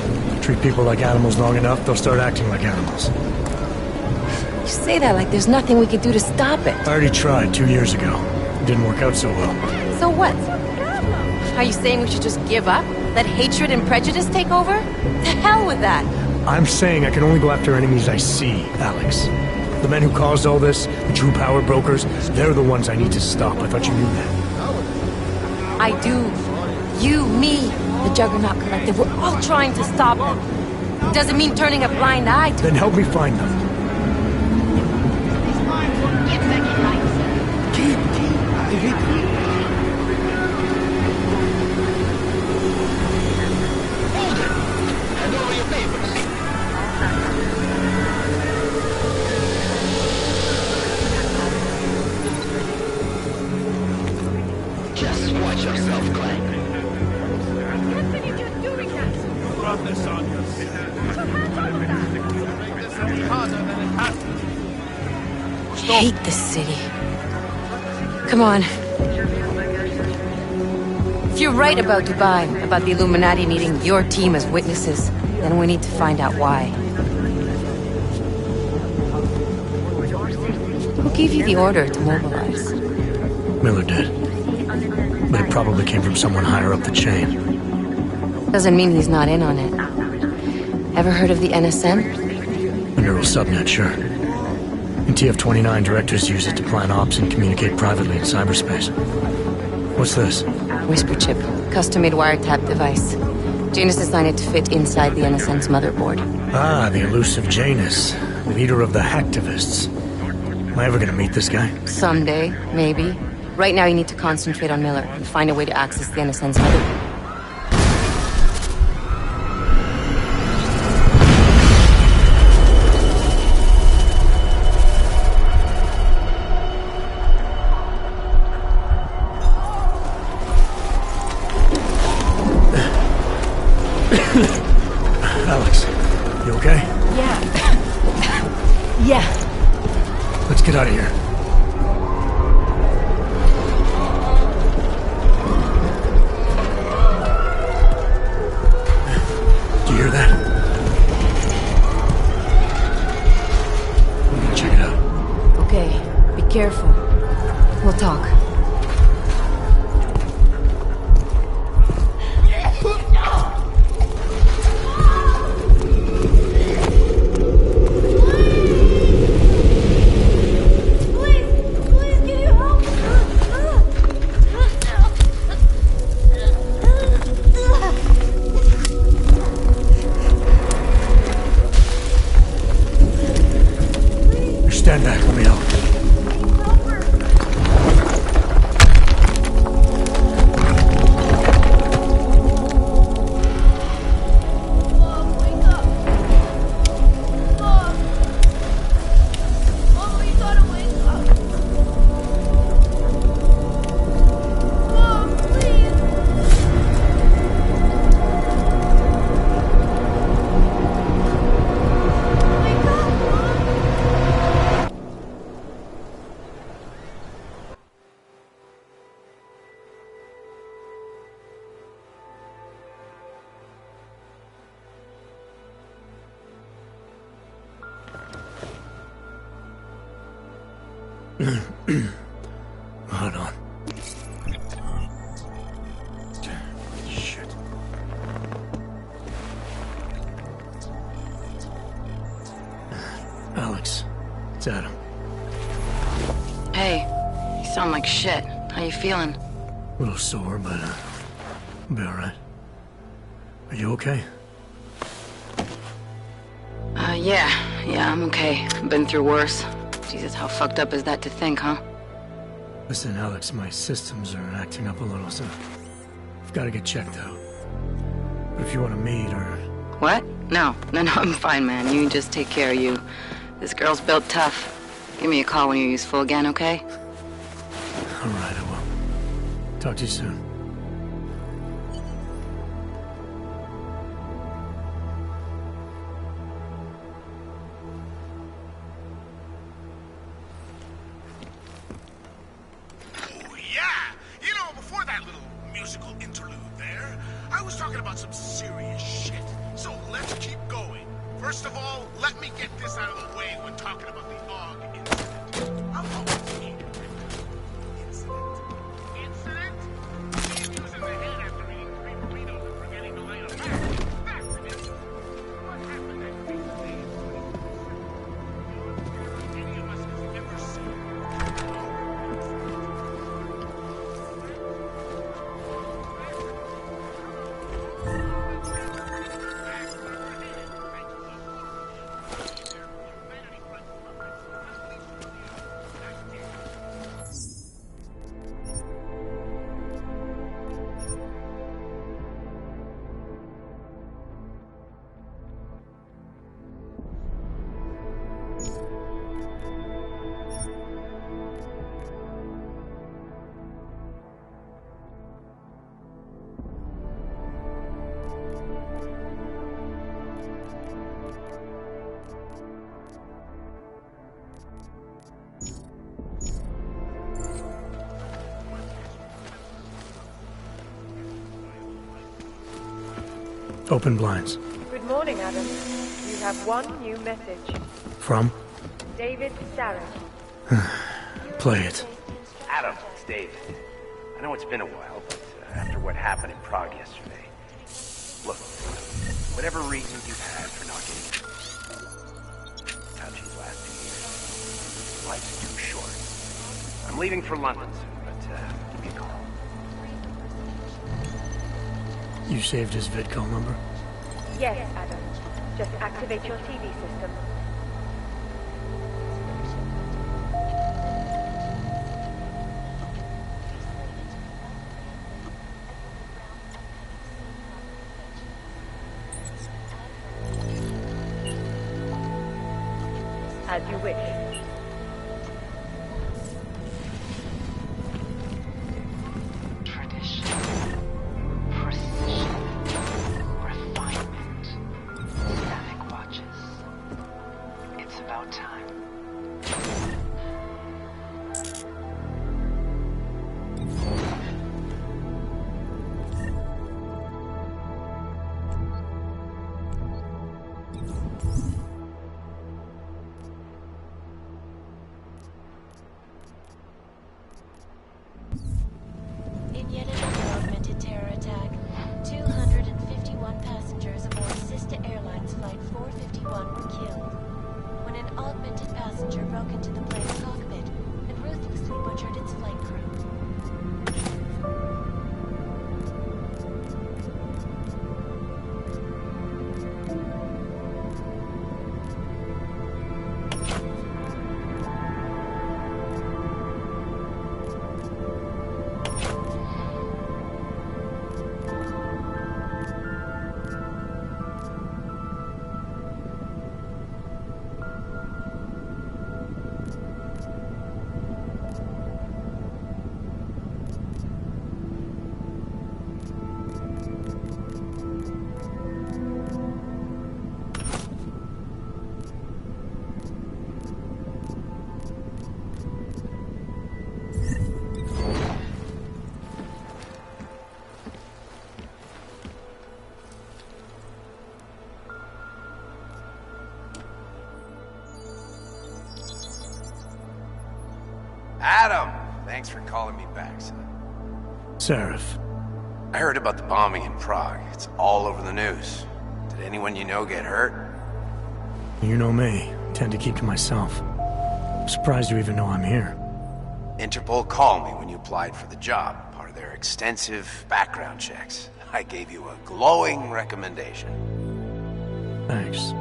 [SPEAKER 1] Treat people like animals long enough, they'll start acting like animals.
[SPEAKER 2] You say that like there's nothing we could do to stop it.
[SPEAKER 1] I already tried 2 years ago. It didn't work out so well.
[SPEAKER 2] So what? Are you saying we should just give up? Let hatred and prejudice take over? To hell with that!
[SPEAKER 1] I'm saying I can only go after enemies I see, Alex. The men who caused all this, the true power brokers, they're the ones I need to stop. I thought you knew that.
[SPEAKER 2] I do. You, me, the Juggernaut Collective, we're all trying to stop them. It doesn't mean turning a blind eye to...
[SPEAKER 1] Then help me find them.
[SPEAKER 9] Just watch yourself, Clank.
[SPEAKER 2] I hate this city. Come on. If you're right about Dubai, about the Illuminati needing your team as witnesses, then we need to find out why. Who gave you the order to mobilize?
[SPEAKER 1] Miller did. But it probably came from someone higher up the chain.
[SPEAKER 2] Doesn't mean he's not in on it. Ever heard of the NSM?
[SPEAKER 1] The neural subnet, sure. In TF-29, directors use it to plan ops and communicate privately in cyberspace. What's this?
[SPEAKER 2] Whisper chip. Custom-made wiretap device. Janus designed it to fit inside the NSM's motherboard.
[SPEAKER 1] Ah, the elusive Janus. Leader of the hacktivists. Am I ever gonna meet this guy?
[SPEAKER 2] Someday, maybe. Right now you need to concentrate on Miller and find a way to access the NSM's motherboard.
[SPEAKER 1] Alex, you okay?
[SPEAKER 2] Yeah.
[SPEAKER 6] Yeah.
[SPEAKER 1] Let's get out of here. Do you hear that? We're gonna check it out.
[SPEAKER 6] Okay, be careful. We'll talk.
[SPEAKER 1] Stand back, let me help. Hold on. Shit. Alex, it's Adam.
[SPEAKER 6] Hey, you sound like shit. How you feeling?
[SPEAKER 1] A little sore, but I'll be alright. Are you okay?
[SPEAKER 6] Yeah, I'm okay. Been through worse. Jesus, how fucked up is that to think, huh?
[SPEAKER 1] Listen, Alex, my systems are acting up a little, so I've got to get checked out. But if you want to meet or...
[SPEAKER 6] What? No, I'm fine, man. You just take care of you. This girl's built tough. Give me a call when you're useful again, okay?
[SPEAKER 1] Alright, I will. Talk to you soon.
[SPEAKER 16] First of all, let me get this out of the way when talking about the AUG incident. I'll call it the incident. Being used in the head after eating 3 burritos and forgetting to light a match. That's an incident. What happened at 3 days? Any of us has ever seen.
[SPEAKER 1] Open blinds.
[SPEAKER 10] Good morning, Adam. You have one new message.
[SPEAKER 1] From?
[SPEAKER 10] David Sarah.
[SPEAKER 1] Play it.
[SPEAKER 11] Adam, it's David. I know it's been a while, but after what happened in Prague yesterday... Look, whatever reason you had for not getting in touch these last 2 years, life's too short. I'm leaving for London soon, but give me a call.
[SPEAKER 1] You saved his VidCall number?
[SPEAKER 10] Yes, Adam. Just activate your TV system. As you wish.
[SPEAKER 11] It's about
[SPEAKER 6] about time.
[SPEAKER 2] In yet another augmented terror attack, 251 passengers aboard Sister Airlines Flight 451 were killed when an augmented passenger broke into the plane's cockpit and ruthlessly butchered its flight crew.
[SPEAKER 11] Adam! Thanks for calling me back, son.
[SPEAKER 1] Seraph.
[SPEAKER 11] I heard about the bombing in Prague. It's all over the news. Did anyone you know get hurt?
[SPEAKER 1] You know me. I tend to keep to myself. I'm surprised you even know I'm here.
[SPEAKER 11] Interpol called me when you applied for the job, part of their extensive background checks. I gave you a glowing recommendation.
[SPEAKER 1] Thanks.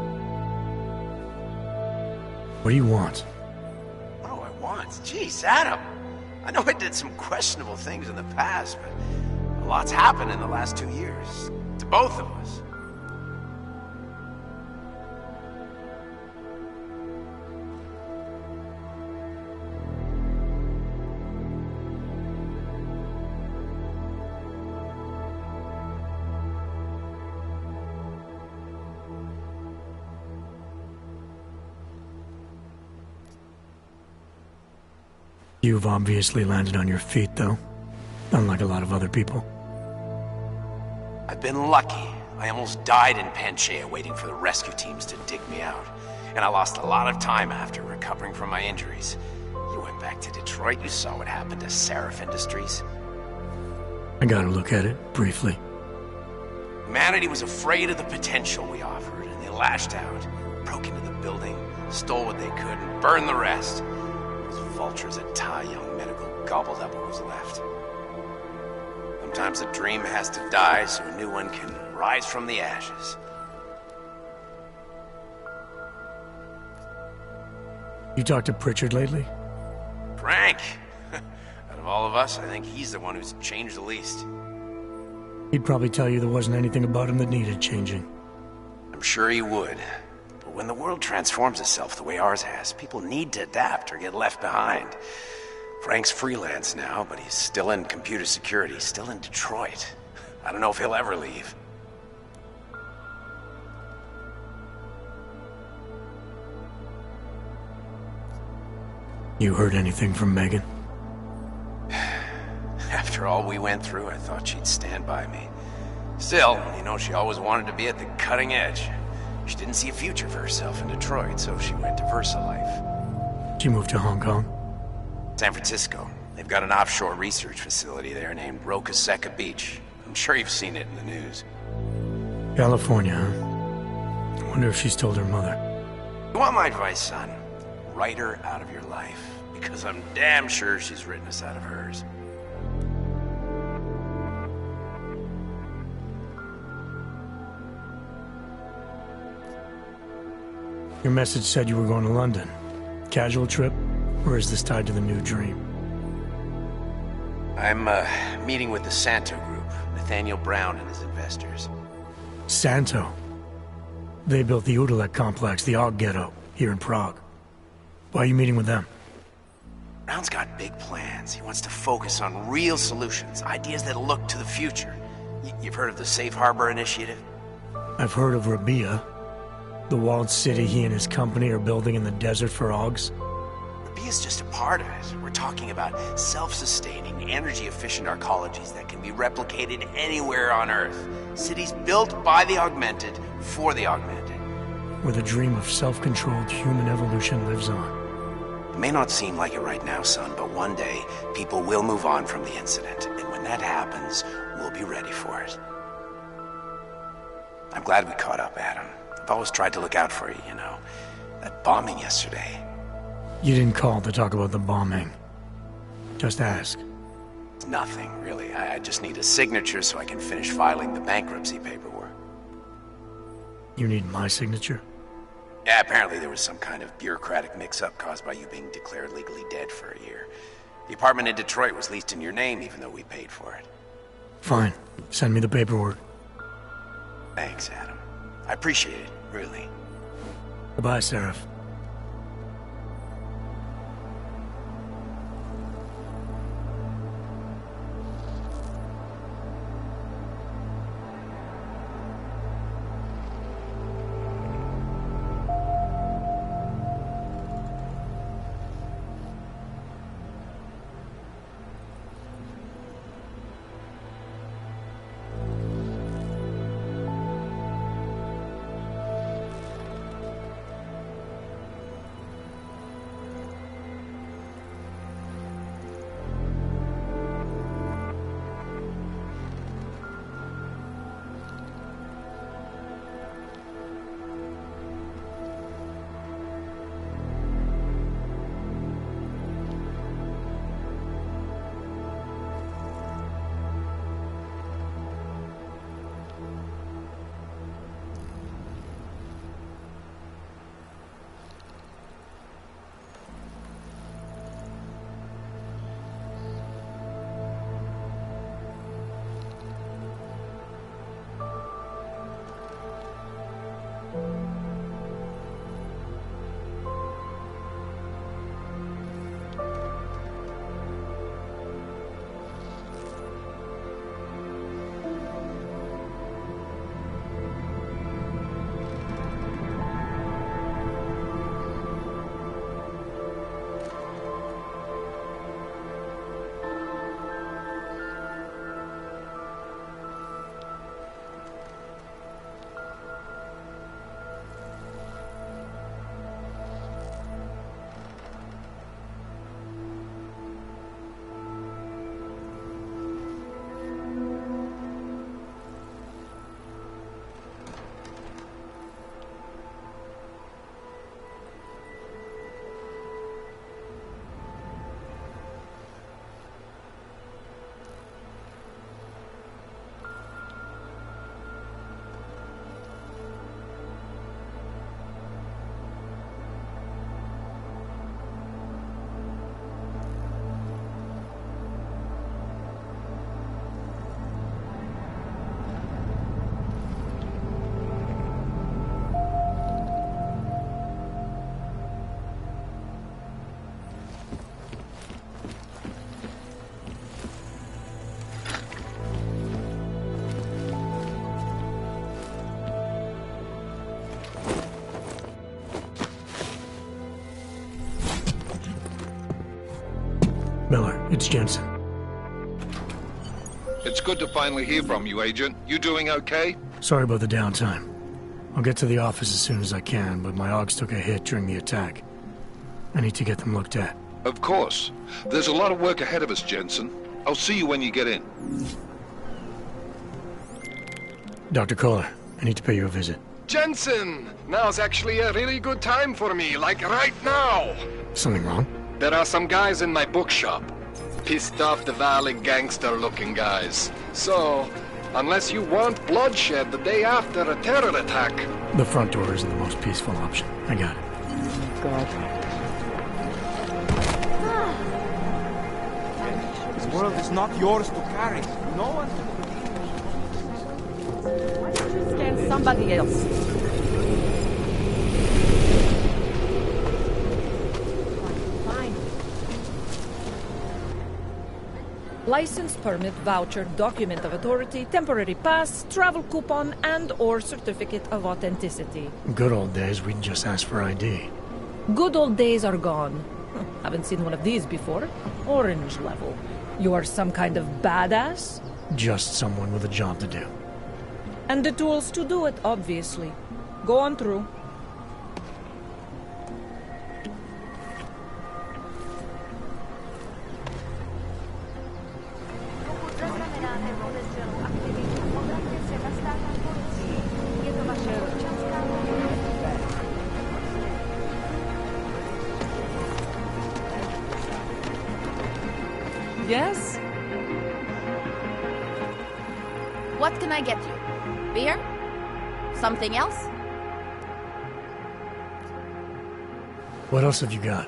[SPEAKER 1] What do you want?
[SPEAKER 11] What do I want? Jeez, Adam! I know I did some questionable things in the past, but a lot's happened in the last 2 years. To both of us.
[SPEAKER 1] You've obviously landed on your feet, though. Unlike a lot of other people.
[SPEAKER 11] I've been lucky. I almost died in Panchaea waiting for the rescue teams to dig me out. And I lost a lot of time after recovering from my injuries. You went back to Detroit, you saw what happened to Seraph Industries.
[SPEAKER 1] I got a look at it, briefly.
[SPEAKER 11] Humanity was afraid of the potential we offered, and they lashed out. Broke into the building, stole what they could, and burned the rest. Those vultures at Tai Young Medical gobbled up what was left. Sometimes a dream has to die so a new one can rise from the ashes.
[SPEAKER 1] You talked to Pritchard lately?
[SPEAKER 11] Frank! Out of all of us, I think he's the one who's changed the least.
[SPEAKER 1] He'd probably tell you there wasn't anything about him that needed changing.
[SPEAKER 11] I'm sure he would. But when the world transforms itself the way ours has, people need to adapt or get left behind. Frank's freelance now, but he's still in computer security, still in Detroit. I don't know if he'll ever leave.
[SPEAKER 1] You heard anything from Megan?
[SPEAKER 11] After all we went through, I thought she'd stand by me. Still, you know, she always wanted to be at the cutting edge. She didn't see a future for herself in Detroit, so she went to VersaLife.
[SPEAKER 1] She moved to Hong Kong?
[SPEAKER 11] San Francisco. They've got an offshore research facility there named Roca Seca Beach. I'm sure you've seen it in the news.
[SPEAKER 1] California, huh? I wonder if she's told her mother.
[SPEAKER 11] You want my advice, son? Write her out of your life. Because I'm damn sure she's written us out of hers.
[SPEAKER 1] Your message said you were going to London. Casual trip? Or is this tied to the new dream?
[SPEAKER 11] I'm, meeting with the Santo Group. Nathaniel Brown and his investors.
[SPEAKER 1] Santo? They built the Udalek complex, the Og Ghetto, here in Prague. Why are you meeting with them?
[SPEAKER 11] Brown's got big plans. He wants to focus on real solutions, ideas that look to the future. You've heard of the Safe Harbor Initiative?
[SPEAKER 1] I've heard of Rabia. The walled city he and his company are building in the desert for Augs?
[SPEAKER 11] The bee is just a part of it. We're talking about self-sustaining, energy-efficient arcologies that can be replicated anywhere on Earth. Cities built by the augmented, for the augmented.
[SPEAKER 1] Where the dream of self-controlled human evolution lives on.
[SPEAKER 11] It may not seem like it right now, son, but one day, people will move on from the incident. And when that happens, we'll be ready for it. I'm glad we caught up, Adam. I've always tried to look out for you, you know. That bombing yesterday.
[SPEAKER 1] You didn't call to talk about the bombing. Just ask.
[SPEAKER 11] It's nothing, really. I just need a signature so I can finish filing the bankruptcy paperwork.
[SPEAKER 1] You need my signature?
[SPEAKER 11] Yeah, apparently there was some kind of bureaucratic mix-up caused by you being declared legally dead for a year. The apartment in Detroit was leased in your name even though we paid for it.
[SPEAKER 1] Fine. Send me the paperwork.
[SPEAKER 11] Thanks, Adam. I appreciate it, really.
[SPEAKER 1] Goodbye, Seraph. Miller, it's Jensen.
[SPEAKER 5] It's good to finally hear from you, Agent. You doing okay?
[SPEAKER 1] Sorry about the downtime. I'll get to the office as soon as I can, but my Augs took a hit during the attack. I need to get them looked at.
[SPEAKER 5] Of course. There's a lot of work ahead of us, Jensen. I'll see you when you get in.
[SPEAKER 1] Dr. Kohler, I need to pay you a visit.
[SPEAKER 8] Jensen! Now's actually a really good time for me, like right now!
[SPEAKER 1] Something wrong?
[SPEAKER 8] There are some guys in my bookshop. Pissed off the Valley gangster-looking guys. So, unless you want bloodshed the day after a terror attack...
[SPEAKER 1] The front door isn't the most peaceful option. I got it.
[SPEAKER 10] God.
[SPEAKER 12] This world is not yours to carry. No one can...
[SPEAKER 10] Why don't you scan somebody else?
[SPEAKER 17] License, permit, voucher, document of authority, temporary pass, travel coupon, and/or certificate of authenticity.
[SPEAKER 1] Good old days, we'd just ask for ID.
[SPEAKER 17] Good old days are gone. Haven't seen one of these before. Orange level. You are some kind of badass?
[SPEAKER 1] Just someone with a job to do.
[SPEAKER 17] And the tools to do it, obviously. Go on through. Yes?
[SPEAKER 13] What can I get you? Beer? Something else?
[SPEAKER 1] What else have you got?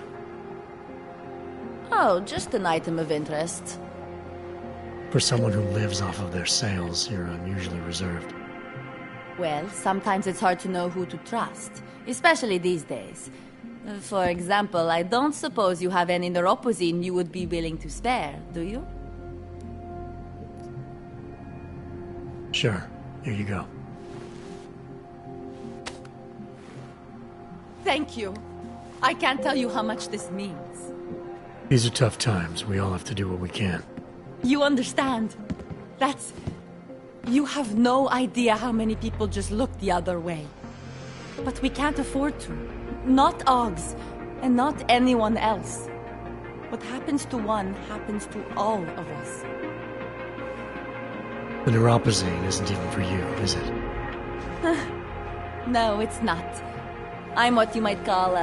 [SPEAKER 13] Oh, just an item of interest.
[SPEAKER 1] For someone who lives off of their sales, you're unusually reserved.
[SPEAKER 13] Well, sometimes it's hard to know who to trust, especially these days. For example, I don't suppose you have any neuropozyne you would be willing to spare, do you?
[SPEAKER 1] Sure. Here you go.
[SPEAKER 13] Thank you. I can't tell you how much this means.
[SPEAKER 1] These are tough times. We all have to do what we can.
[SPEAKER 13] You understand? You have no idea how many people just look the other way. But we can't afford to. Not Oggs, and not anyone else. What happens to one happens to all of us.
[SPEAKER 1] The neuropozyne isn't even for you, is it?
[SPEAKER 13] No, it's not. I'm what you might call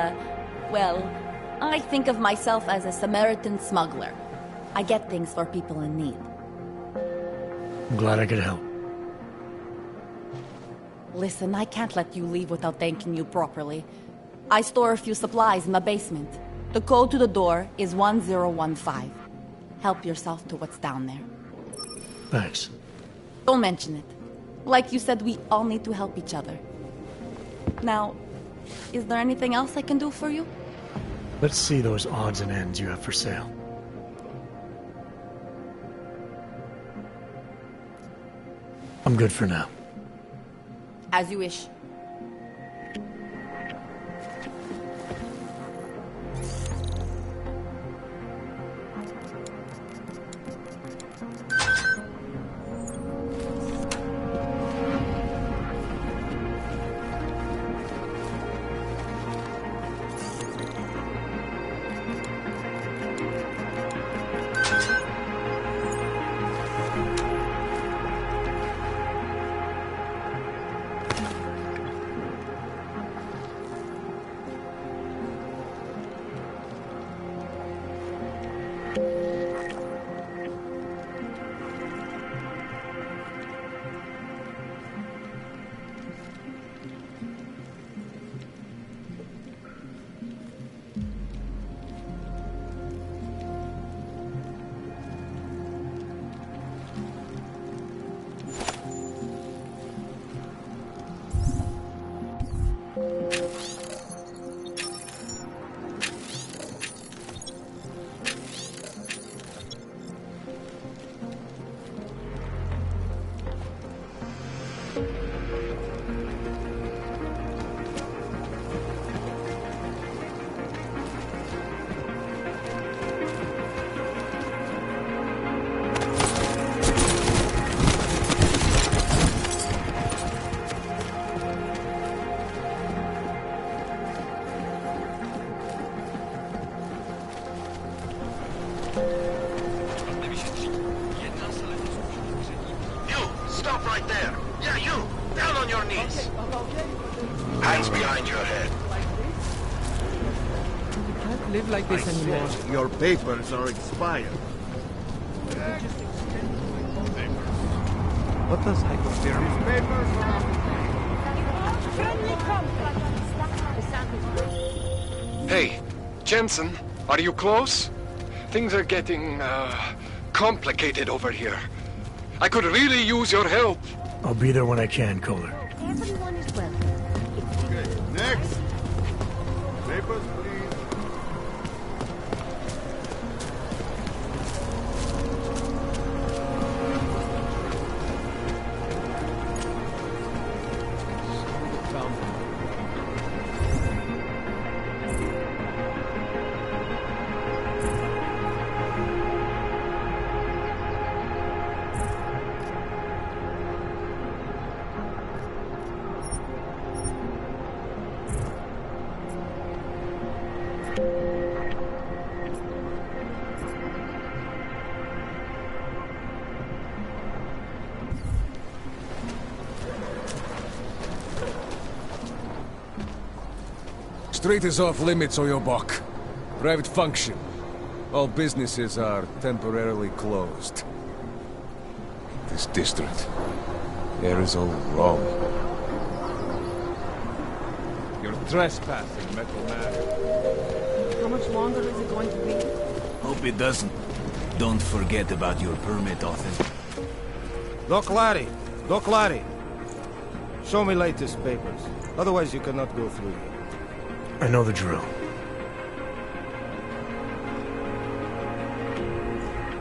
[SPEAKER 13] I think of myself as a Samaritan smuggler. I get things for people in need.
[SPEAKER 1] I'm glad I could help.
[SPEAKER 13] Listen, I can't let you leave without thanking you properly. I store a few supplies in the basement. The code to the door is 1015. Help yourself to what's down there.
[SPEAKER 1] Thanks.
[SPEAKER 13] Don't mention it. Like you said, we all need to help each other. Now, is there anything else I can do for you?
[SPEAKER 1] Let's see those odds and ends you have for sale. I'm good for now.
[SPEAKER 13] As you wish.
[SPEAKER 16] Stop right there! Yeah, you! Down on your knees! Hands behind your head.
[SPEAKER 14] You can't live like this anymore.
[SPEAKER 15] Your papers are expired.
[SPEAKER 14] What does hypothermia?
[SPEAKER 8] Hey, Jensen, are you close? Things are getting, complicated over here. I could really use your help.
[SPEAKER 1] I'll be there when I can, Kohler.
[SPEAKER 13] Everyone is welcome.
[SPEAKER 15] Okay, next. Papers, please.
[SPEAKER 7] Street is off limits, Oyobok. Private function. All businesses are temporarily closed. This district. Air is all wrong. You're trespassing, Metal Man.
[SPEAKER 14] How much longer is it going to be?
[SPEAKER 19] Hope it doesn't. Don't forget about your permit, author.
[SPEAKER 22] Doc Larry! Show me latest papers. Otherwise you cannot go through here.
[SPEAKER 1] I know the drill.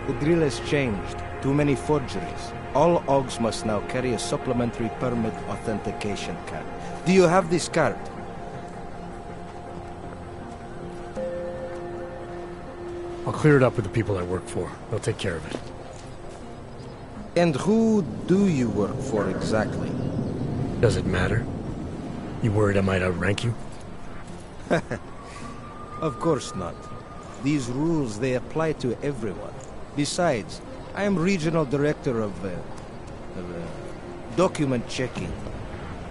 [SPEAKER 22] The drill has changed. Too many forgeries. All OGs must now carry a supplementary permit authentication card. Do you have this card?
[SPEAKER 1] I'll clear it up with the people I work for. They'll take care of it.
[SPEAKER 22] And who do you work for exactly?
[SPEAKER 1] Does it matter? You worried I might outrank you?
[SPEAKER 22] Of course not. These rules, they apply to everyone. Besides, I am regional director of document checking.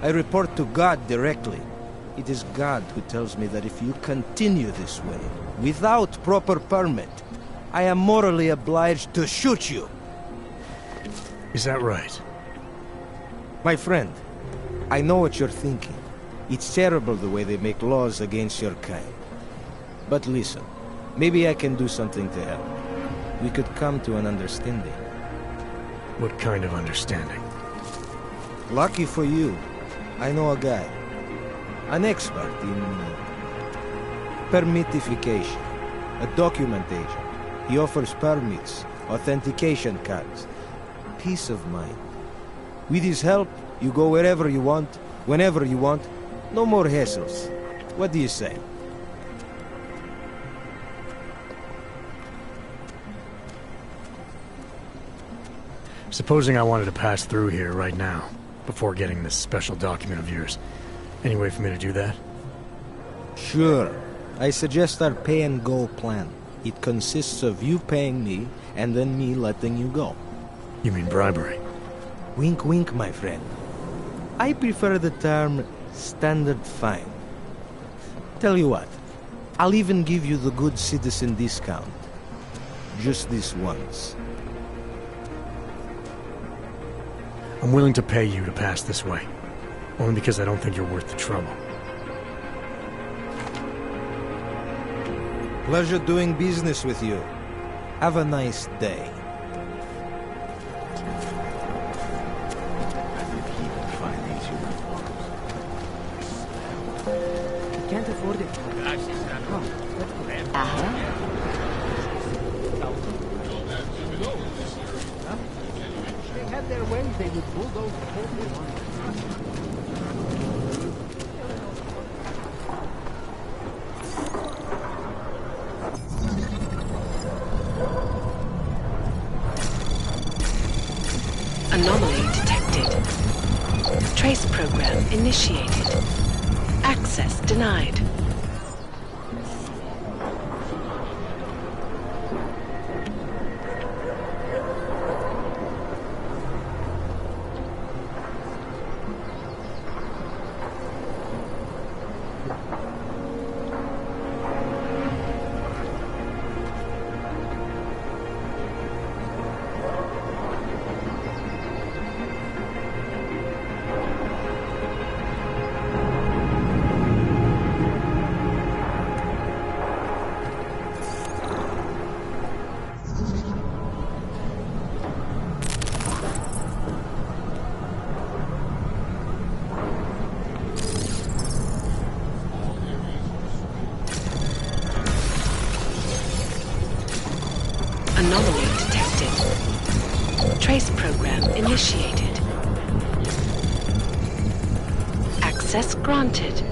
[SPEAKER 22] I report to God directly. It is God who tells me that if you continue this way, without proper permit, I am morally obliged to shoot you.
[SPEAKER 1] Is that right?
[SPEAKER 22] My friend, I know what you're thinking. It's terrible the way they make laws against your kind. But listen, maybe I can do something to help. We could come to an understanding.
[SPEAKER 1] What kind of understanding?
[SPEAKER 22] Lucky for you, I know a guy. An expert in permitification. A document agent. He offers permits, authentication cards. Peace of mind. With his help, you go wherever you want, whenever you want. No more hassles. What do you say?
[SPEAKER 1] Supposing I wanted to pass through here right now, before getting this special document of yours. Any way for me to do that?
[SPEAKER 22] Sure. I suggest our pay-and-go plan. It consists of you paying me, and then me letting you go.
[SPEAKER 1] You mean bribery?
[SPEAKER 22] Wink, wink, my friend. I prefer the term standard fine. Tell you what, I'll even give you the good citizen discount. Just this once.
[SPEAKER 1] I'm willing to pay you to pass this way. Only because I don't think you're worth the trouble.
[SPEAKER 22] Pleasure doing business with you. Have a nice day.
[SPEAKER 14] Can't afford it. If they had their way, they would bulldoze the whole thing.
[SPEAKER 2] Anomaly detected. Trace program initiated. Access denied. Anomaly detected. Trace program initiated. Access granted.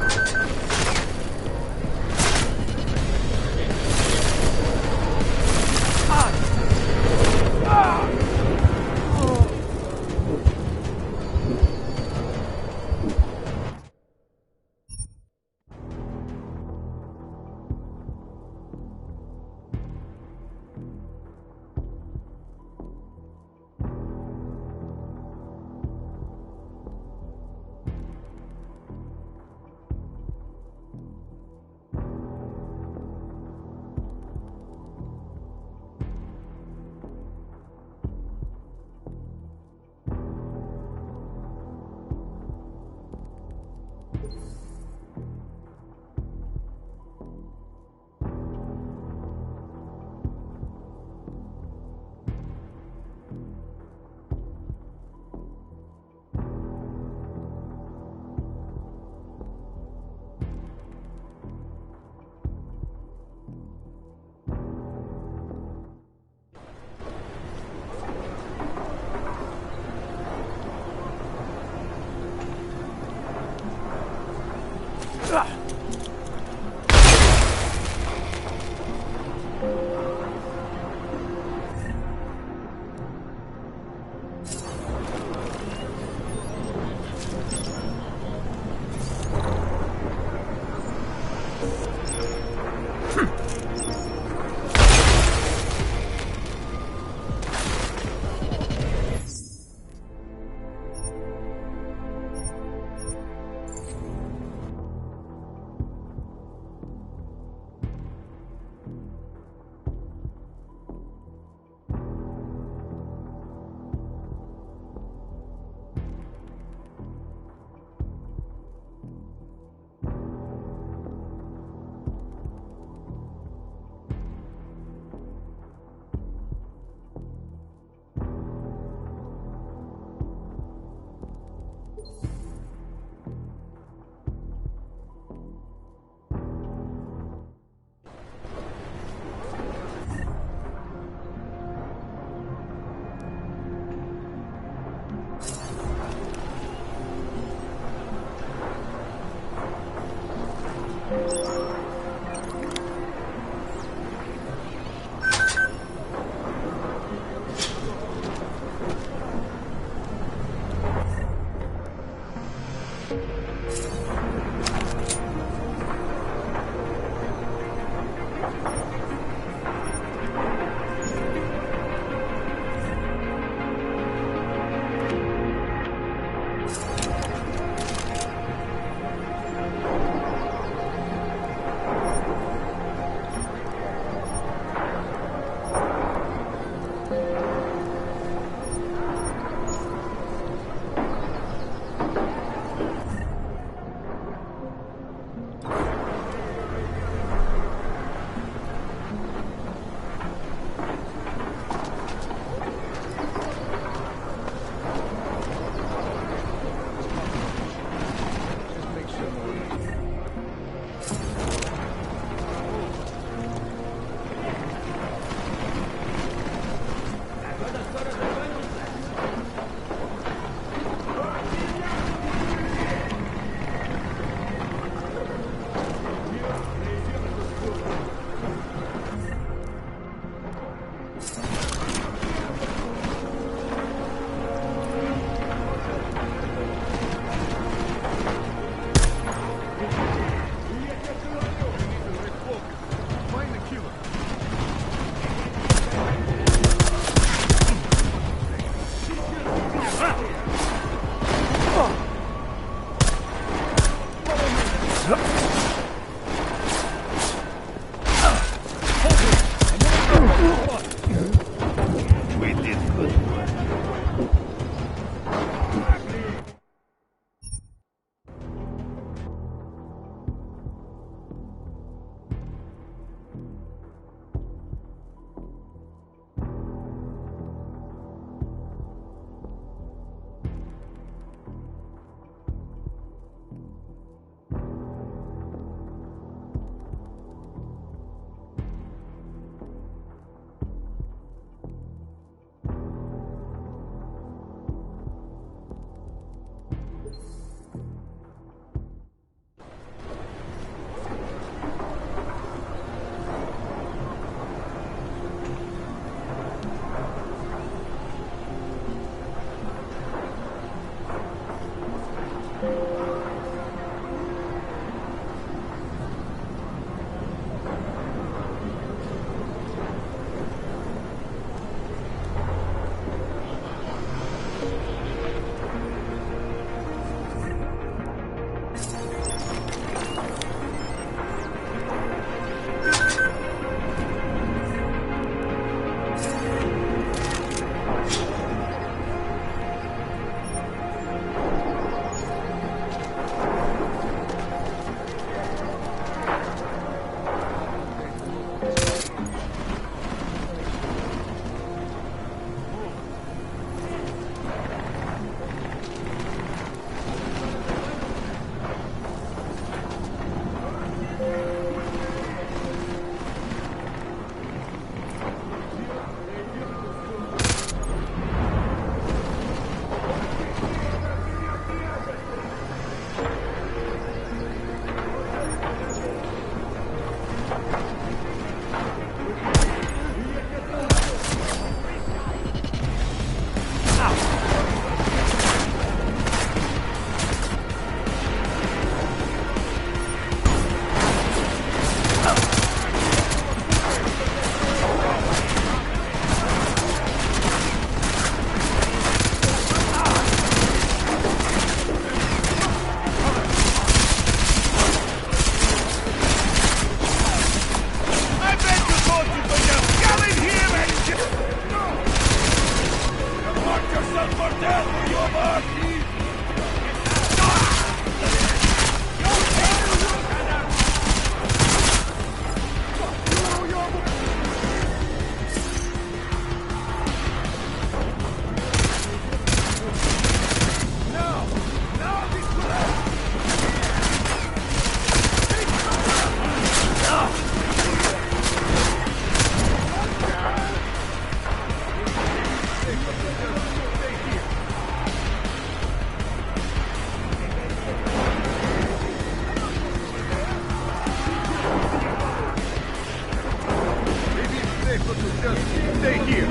[SPEAKER 15] safer to just stay here.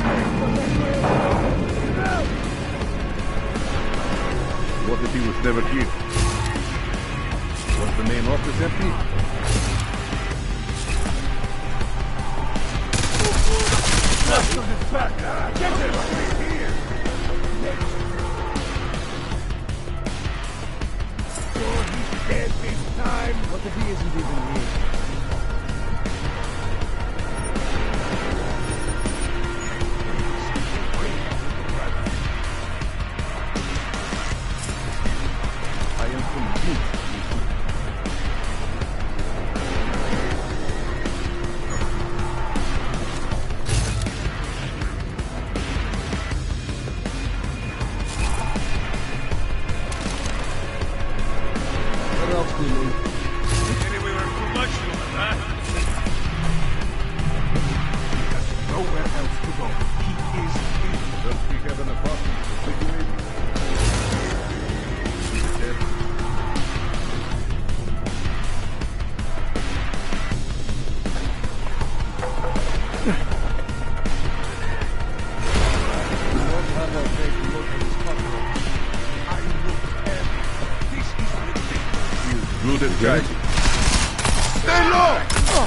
[SPEAKER 15] What if he was never here? Was the main office empty? Left on his back! Get him! Here! Oh, he's dead this time! What if he isn't even here? Guys. Stay low!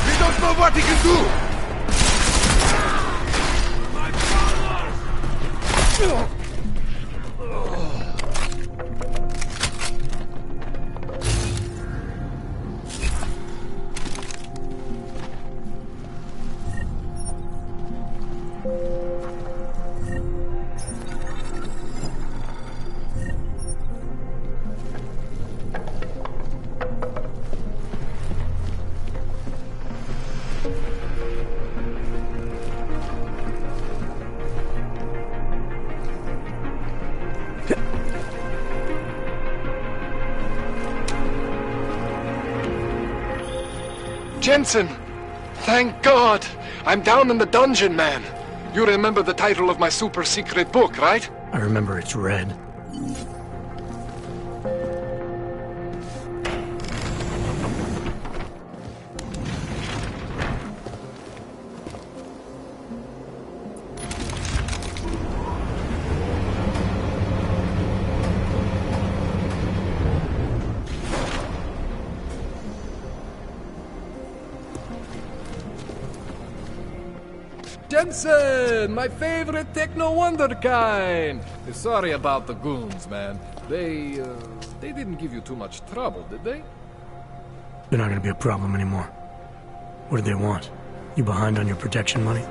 [SPEAKER 15] We don't know what he can do!
[SPEAKER 8] Jensen! Thank God! I'm down in the dungeon, man. You remember the title of my super secret book, right?
[SPEAKER 1] I remember it's red.
[SPEAKER 4] Jensen, my favorite techno wonderkind. Sorry about the goons, man. They didn't give you too much trouble, did they?
[SPEAKER 1] They're not gonna be a problem anymore. What do they want? You behind on your protection money?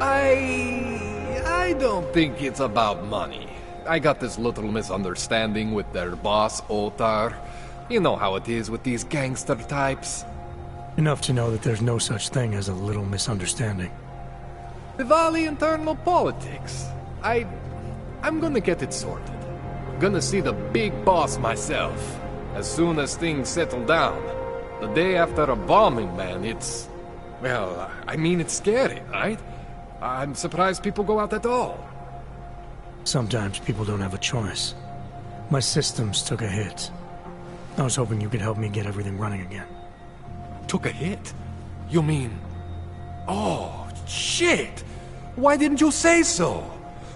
[SPEAKER 4] I don't think it's about money. I got this little misunderstanding with their boss, Otar. You know how it is with these gangster types.
[SPEAKER 1] Enough to know that there's no such thing as a little misunderstanding.
[SPEAKER 4] Diwali internal politics. I'm gonna get it sorted. Gonna see the big boss myself. As soon as things settle down. The day after a bombing, man, it's... Well, I mean, it's scary, right? I'm surprised people go out at all.
[SPEAKER 1] Sometimes people don't have a choice. My systems took a hit. I was hoping you could help me get everything running again.
[SPEAKER 4] Took a hit? You mean... Oh, shit! Why didn't you say so?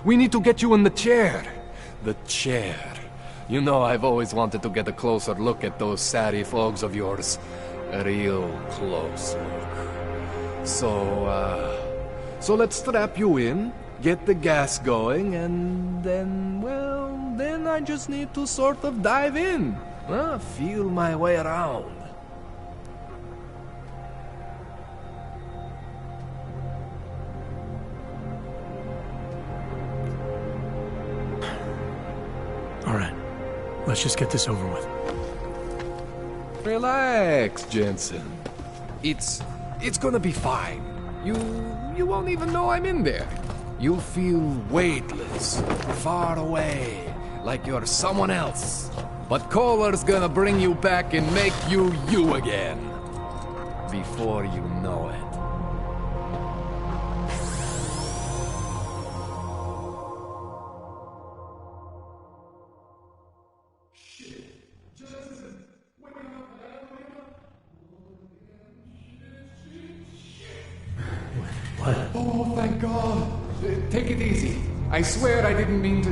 [SPEAKER 4] We need to get you in the chair. The chair. You know, I've always wanted to get a closer look at those satty folks of yours. A real close look. So let's strap you in, get the gas going, and then, well, then I just need to sort of dive in. Feel my way around.
[SPEAKER 1] All right, let's just get this over with.
[SPEAKER 4] Relax, Jensen. It's gonna be fine. You won't even know I'm in there. You'll feel weightless, far away, like you're someone else. But Kohler's gonna bring you back and make you you again. Before you know it. god. Take it easy. I swear I didn't mean to...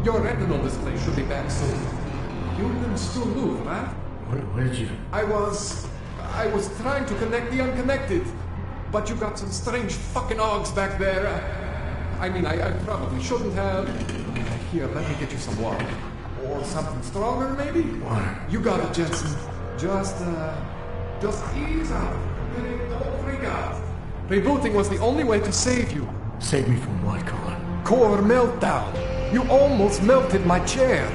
[SPEAKER 4] Your retinal display should be back soon. You can still move, right?
[SPEAKER 1] What did you...
[SPEAKER 4] I was trying to connect the unconnected. But you got some strange fucking ogs back there. I probably shouldn't have. Here, let me get you some water. Or something stronger, maybe?
[SPEAKER 1] Water.
[SPEAKER 4] You got it, Jensen. Just ease up. Don't freak out. Rebooting was the only way to save you.
[SPEAKER 1] Save me from what, Colin?
[SPEAKER 4] Core meltdown. You almost melted my chair.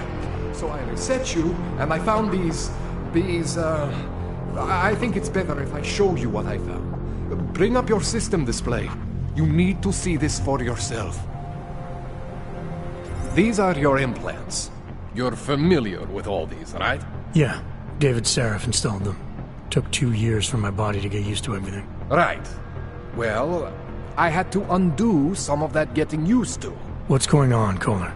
[SPEAKER 4] So I reset you, and I found these... I think it's better if I show you what I found. Bring up your system display. You need to see this for yourself. These are your implants. You're familiar with all these, right?
[SPEAKER 1] Yeah. David Seraph installed them. Took 2 years for my body to get used to everything.
[SPEAKER 4] Right. Well, I had to undo some of that getting used to.
[SPEAKER 1] What's going on, Kohler?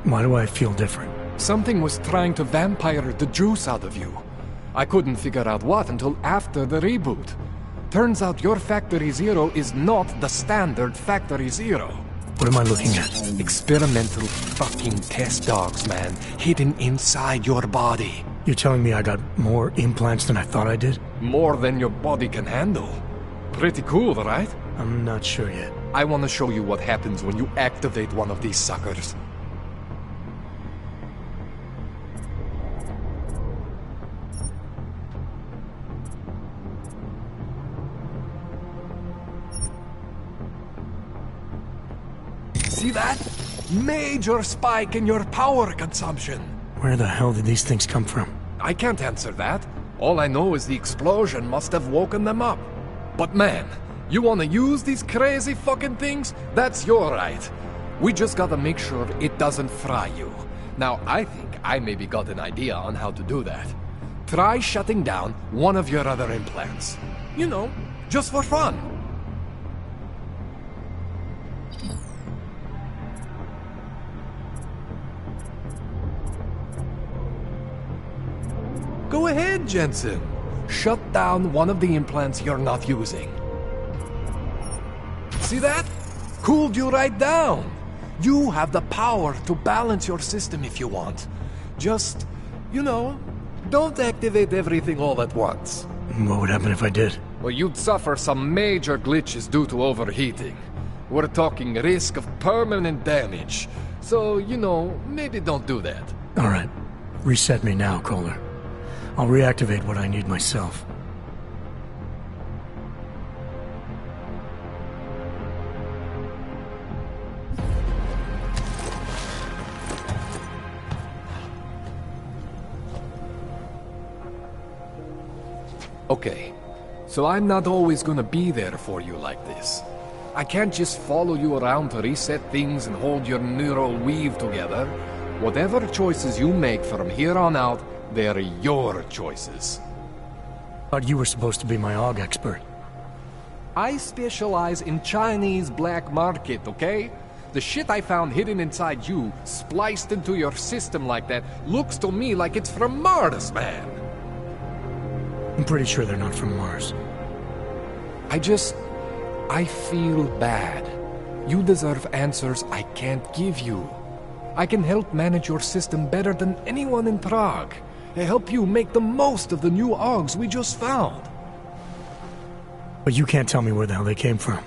[SPEAKER 1] Why do I feel different?
[SPEAKER 4] Something was trying to vampire the juice out of you. I couldn't figure out what until after the reboot. Turns out your Factory Zero is not the standard Factory Zero.
[SPEAKER 1] What am I looking at?
[SPEAKER 4] Experimental fucking test dogs, man. Hidden inside your body.
[SPEAKER 1] You're telling me I got more implants than I thought I did?
[SPEAKER 4] More than your body can handle. Pretty cool, right?
[SPEAKER 1] I'm not sure yet.
[SPEAKER 4] I want to show you what happens when you activate one of these suckers. See that? Major spike in your power consumption.
[SPEAKER 1] Where the hell did these things come from?
[SPEAKER 4] I can't answer that. All I know is the explosion must have woken them up. But man, you want to use these crazy fucking things? That's your right. We just gotta make sure it doesn't fry you. Now, I think I maybe got an idea on how to do that. Try shutting down one of your other implants. You know, just for fun. Go ahead, Jensen. Shut down one of the implants you're not using. See that? Cooled you right down. You have the power to balance your system if you want. Just, you know, don't activate everything all at once.
[SPEAKER 1] What would happen if I did?
[SPEAKER 4] Well, you'd suffer some major glitches due to overheating. We're talking risk of permanent damage. So, you know, maybe don't do that.
[SPEAKER 1] All right. Reset me now, Kohler. I'll reactivate what I need myself.
[SPEAKER 4] Okay, so I'm not always gonna be there for you like this. I can't just follow you around to reset things and hold your neural weave together. Whatever choices you make from here on out, they're your choices.
[SPEAKER 1] Thought you were supposed to be my AUG expert.
[SPEAKER 4] I specialize in Chinese black market, okay? The shit I found hidden inside you, spliced into your system like that, looks to me like it's from Mars, man.
[SPEAKER 1] I'm pretty sure they're not from Mars.
[SPEAKER 4] I feel bad. You deserve answers I can't give you. I can help manage your system better than anyone in Prague. I help you make the most of the new AUGs we just found.
[SPEAKER 1] But you can't tell me where the hell they came from.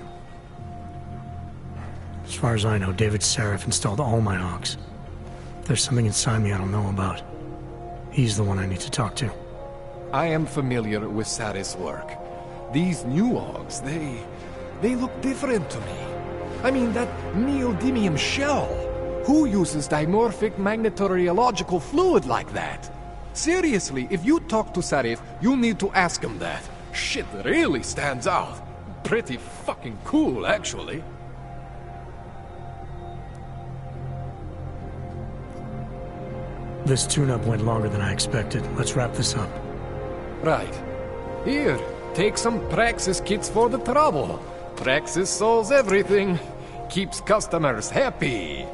[SPEAKER 1] As far as I know, David Seraph installed all my AUGs. There's something inside me I don't know about. He's the one I need to talk to.
[SPEAKER 4] I am familiar with Sarah's work. These new AUGs, they look different to me. I mean, that neodymium shell. Who uses dimorphic magnetorheological fluid like that? Seriously, if you talk to Sarif, you need to ask him that. Shit really stands out. Pretty fucking cool, actually.
[SPEAKER 1] This tune-up went longer than I expected. Let's wrap this up.
[SPEAKER 4] Right. Here, take some Praxis kits for the trouble. Praxis solves everything. Keeps customers happy.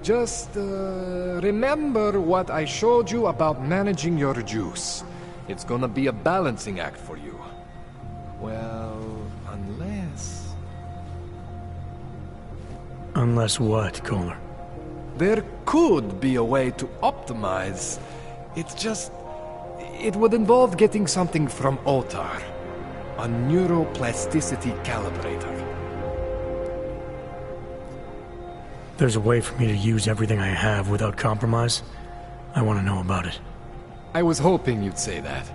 [SPEAKER 4] Just, remember what I showed you about managing your juice. It's gonna be a balancing act for you. Well, unless...
[SPEAKER 1] Unless what, Kohler?
[SPEAKER 4] There could be a way to optimize. It's just... it would involve getting something from Otar. A neuroplasticity calibrator.
[SPEAKER 1] There's a way for me to use everything I have without compromise? I want to know about it.
[SPEAKER 4] I was hoping you'd say that.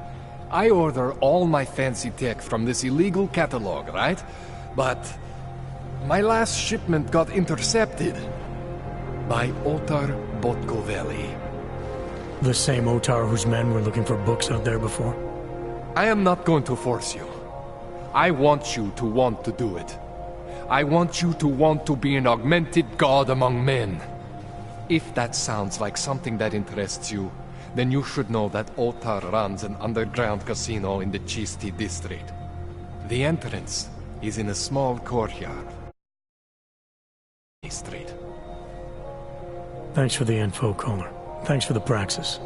[SPEAKER 4] I order all my fancy tech from this illegal catalog, right? But my last shipment got intercepted by Otar Botkoveli.
[SPEAKER 1] The same Otar whose men were looking for books out there before?
[SPEAKER 4] I am not going to force you. I want you to want to do it. I want you to want to be an augmented god among men. If that sounds like something that interests you, then you should know that Otar runs an underground casino in the Chisti district. The entrance is in a small courtyard. Street.
[SPEAKER 1] Thanks for the info, Kohler. Thanks for the praxis.